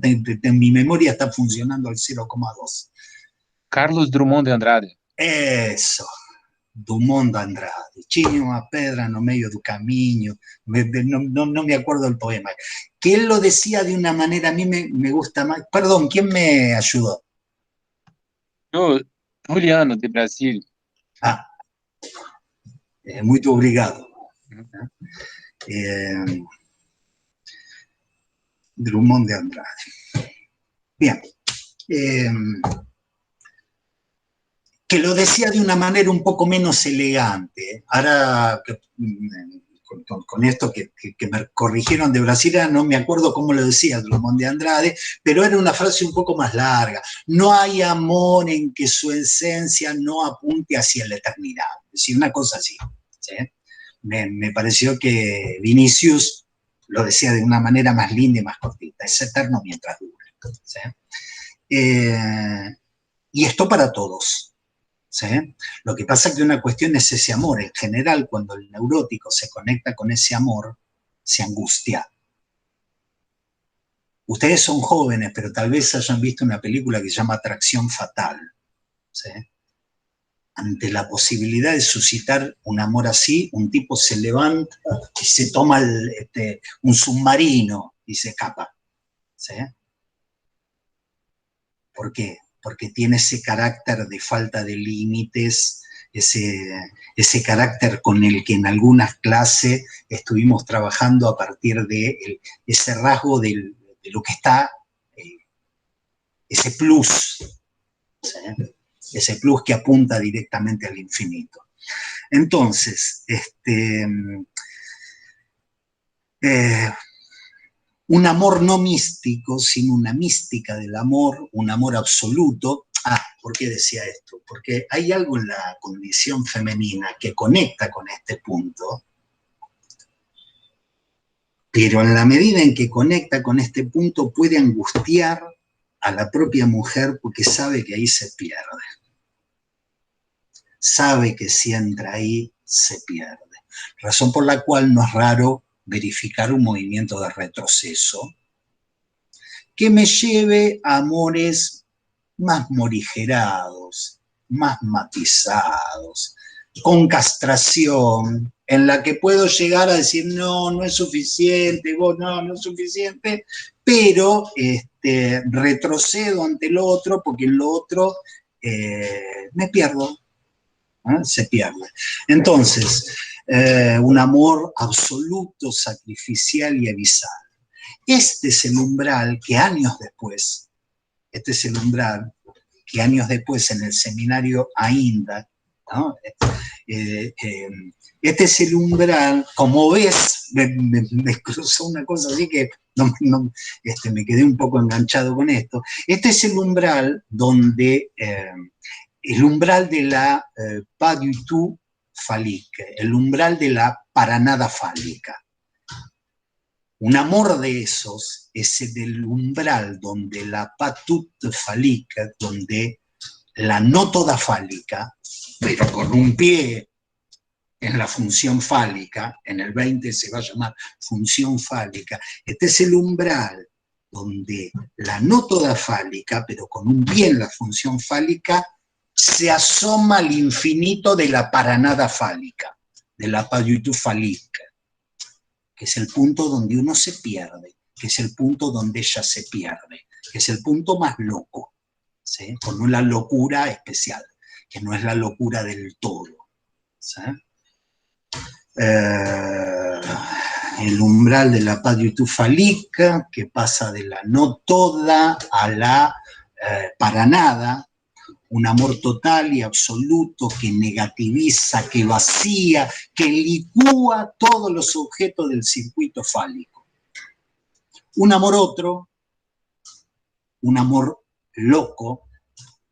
mi memoria está funcionando al 0,2. Carlos Drummond de Andrade. Eso, Drummond de Andrade. Chinho a Pedra no medio do caminho, no me acuerdo del poema. Que él lo decía de una manera, a mí me gusta más. Perdón, ¿quién me ayudó? Yo, Juliano, de Brasil. Muito obrigado. Drummond de Andrade. Bien. Que lo decía de una manera un poco menos elegante. Ahora con esto que me corrigieron de Brasil, no me acuerdo cómo lo decía Drummond de Andrade, pero era una frase un poco más larga. No hay amor en que su esencia no apunte hacia la eternidad. Es decir, una cosa así. ¿Sí? Me pareció que Vinicius lo decía de una manera más linda y más cortita. Es eterno mientras dure. ¿Sí? Y esto para todos. ¿Sí? Lo que pasa es que una cuestión es ese amor. En general, cuando el neurótico se conecta con ese amor, se angustia. Ustedes son jóvenes, pero tal vez hayan visto una película que se llama Atracción Fatal. ¿Sí? Ante la posibilidad de suscitar un amor así, un tipo se levanta y se toma un submarino y se escapa. ¿Sí? ¿Por qué? Porque tiene ese carácter de falta de límites, ese carácter con el que en algunas clases estuvimos trabajando a partir de ese rasgo de lo que está, ese plus, ¿sí? Ese plus que apunta directamente al infinito. Entonces, un amor no místico, sino una mística del amor, un amor absoluto. ¿Por qué decía esto? Porque hay algo en la condición femenina que conecta con este punto, pero en la medida en que conecta con este punto puede angustiar a la propia mujer porque sabe que ahí se pierde. Sabe que si entra ahí, se pierde. Razón por la cual no es raro verificar un movimiento de retroceso que me lleve a amores más morigerados, más matizados, con castración, en la que puedo llegar a decir, no, no es suficiente, vos no es suficiente, pero retrocedo ante lo otro, porque en lo otro me pierdo, se pierde. Entonces, un amor absoluto, sacrificial y abisal. Este es el umbral que años después, en el seminario AINDA, ¿no? Este es el umbral, como ves, me cruzó una cosa así que me quedé un poco enganchado con esto. Este es el umbral donde, el umbral de la pas du tout phallique, el umbral de la para nada fálica. Un amor de esos es el umbral donde la pas tout phallique, donde la no toda fálica, pero con un pie en la función fálica, en el 20 se va a llamar función fálica, este es el umbral donde la no toda fálica, pero con un pie en la función fálica, se asoma al infinito de la para nada fálica, de la pas du tout phallique, que es el punto donde uno se pierde, que es el punto donde ella se pierde, que es el punto más loco, ¿sí? Con una locura especial, que no es la locura del todo, ¿sí? El umbral de la pas du tout phallique, que pasa de la no toda a la para nada, un amor total y absoluto que negativiza, que vacía, que licúa todos los objetos del circuito fálico. Un amor otro, un amor loco,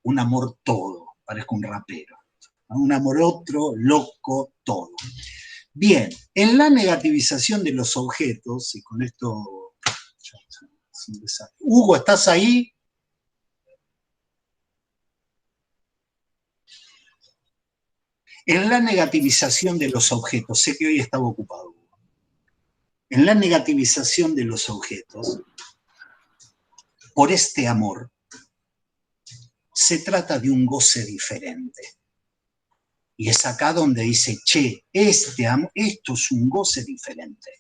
un amor todo, parezco un rapero. Un amor otro, loco, todo. Bien, en la negativización de los objetos, y con esto... Hugo, ¿estás ahí? En la negativización de los objetos, sé que hoy estaba ocupado. En la negativización de los objetos, por este amor, se trata de un goce diferente. Y es acá donde dice, che, esto es un goce diferente.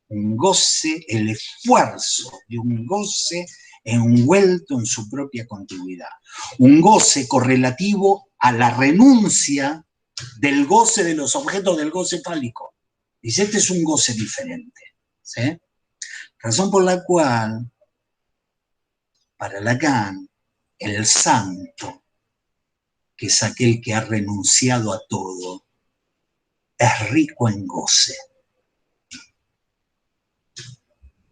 Un goce, el esfuerzo de un goce envuelto en su propia continuidad. Un goce correlativo a la renuncia del goce de los objetos del goce fálico. Dice, este es un goce diferente. ¿Sí? Razón por la cual, para Lacan, el santo, que es aquel que ha renunciado a todo, es rico en goce.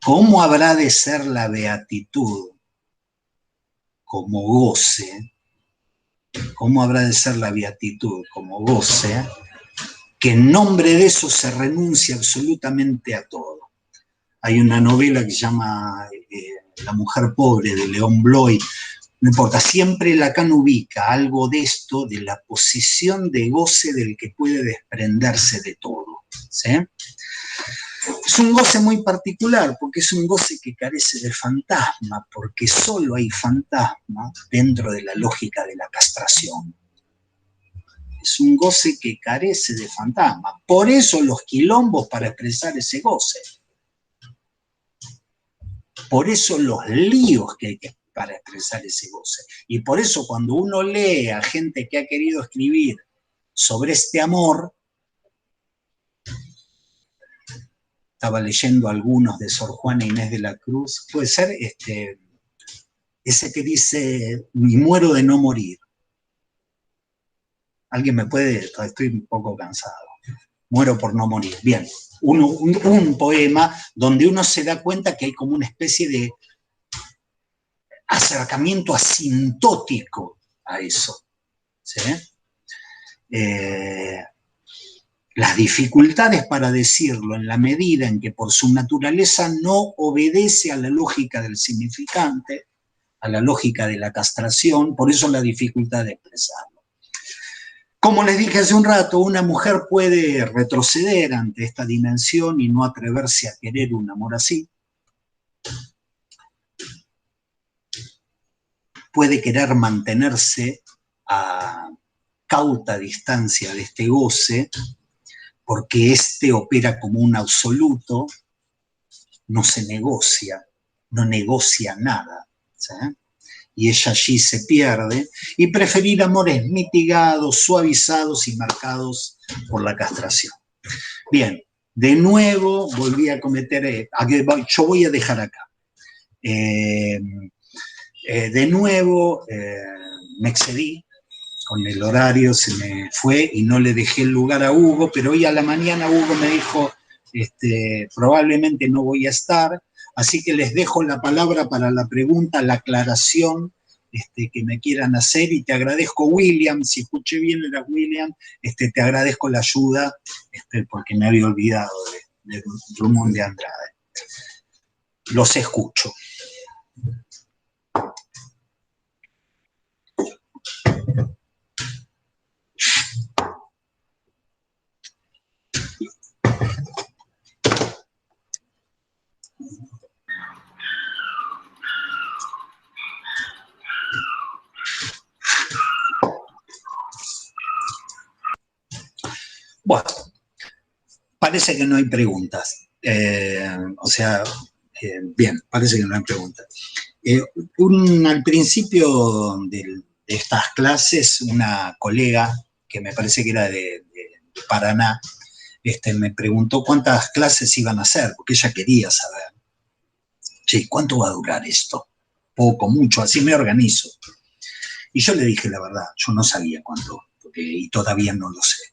¿Cómo habrá de ser la beatitud como goce? ¿Cómo habrá de ser la beatitud como goce? Que en nombre de eso se renuncia absolutamente a todo. Hay una novela que se llama La mujer pobre, de León Bloy. No importa, siempre Lacan ubica algo de esto, de la posición de goce del que puede desprenderse de todo, ¿sí? Es un goce muy particular, porque es un goce que carece de fantasma, porque solo hay fantasma dentro de la lógica de la castración. Es un goce que carece de fantasma. Por eso los quilombos para expresar ese goce. Por eso los líos que hay para expresar ese goce. Y por eso cuando uno lee a gente que ha querido escribir sobre este amor, estaba leyendo algunos de Sor Juana Inés de la Cruz, puede ser ese que dice, me muero de no morir. ¿Alguien me puede? Estoy un poco cansado. Muero por no morir. Bien, un poema donde uno se da cuenta que hay como una especie de acercamiento asintótico a eso, ¿sí? Las dificultades para decirlo en la medida en que por su naturaleza no obedece a la lógica del significante, a la lógica de la castración, por eso la dificultad de expresarlo. Como les dije hace un rato, una mujer puede retroceder ante esta dimensión y no atreverse a querer un amor así. Puede querer mantenerse a cauta distancia de este goce, porque este opera como un absoluto, no se negocia, no negocia nada, ¿sí? Y ella allí se pierde, y preferir amores mitigados, suavizados y marcados por la castración. Bien, de nuevo volví a cometer, yo voy a dejar acá. De nuevo me excedí con el horario, se me fue y no le dejé el lugar a Hugo, pero hoy a la mañana Hugo me dijo, probablemente no voy a estar, así que les dejo la palabra para la pregunta, la aclaración que me quieran hacer, y te agradezco, William, si escuché bien era William, te agradezco la ayuda, porque me había olvidado de Drummond de Andrade. Los escucho. Bueno, parece que no hay preguntas. Bien, parece que no hay preguntas. Al principio de estas clases, una colega, que me parece que era de Paraná, me preguntó cuántas clases iban a hacer, porque ella quería saber. Che, ¿cuánto va a durar esto? Poco, mucho, así me organizo. Y yo le dije la verdad, yo no sabía cuánto, y todavía no lo sé.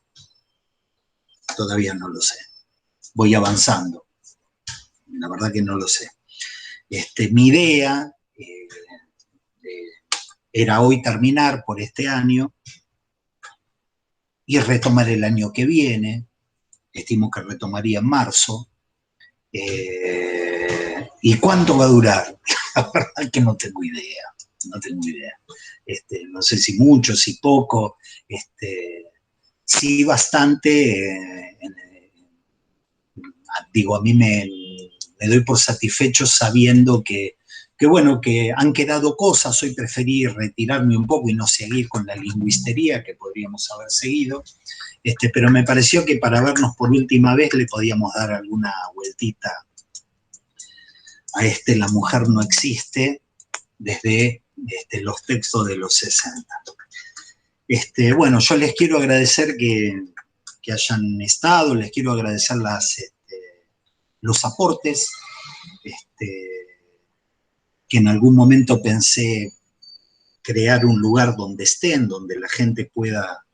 Todavía no lo sé. Voy avanzando. La verdad que no lo sé. Mi idea era hoy terminar por este año y retomar el año que viene. Estimo que retomaría en marzo. ¿Y cuánto va a durar? La verdad es que no tengo idea. No tengo idea. No sé si mucho, si poco. Sí, bastante. Digo, a mí me doy por satisfecho sabiendo que han quedado cosas. Hoy preferí retirarme un poco y no seguir con la lingüistería que podríamos haber seguido, pero me pareció que para vernos por última vez le podíamos dar alguna vueltita a La mujer no existe, desde los textos de los 60. Bueno, yo les quiero agradecer que hayan estado, les quiero agradecer los aportes, que en algún momento pensé crear un lugar donde estén, donde la gente pueda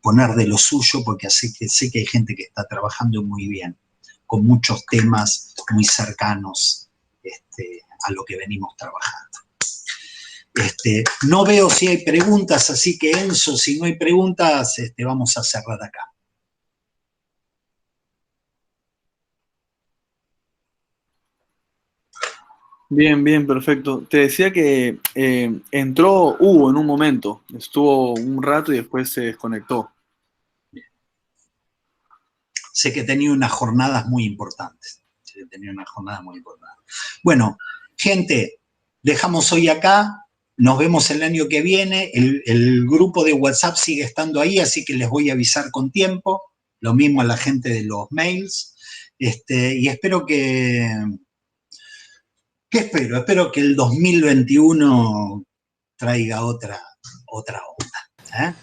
poner de lo suyo, porque sé que hay gente que está trabajando muy bien, con muchos temas muy cercanos a lo que venimos trabajando. No veo si hay preguntas, así que Enzo, si no hay preguntas, vamos a cerrar acá. Bien, bien, perfecto. Te decía que entró Hugo en un momento, estuvo un rato y después se desconectó. Sé que tenía unas jornadas muy importantes. Bueno, gente, dejamos hoy acá. Nos vemos el año que viene. El grupo de WhatsApp sigue estando ahí, así que les voy a avisar con tiempo. Lo mismo a la gente de los mails. Y espero que... ¿Qué espero? Espero que el 2021 traiga otra onda.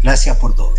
Gracias por todo.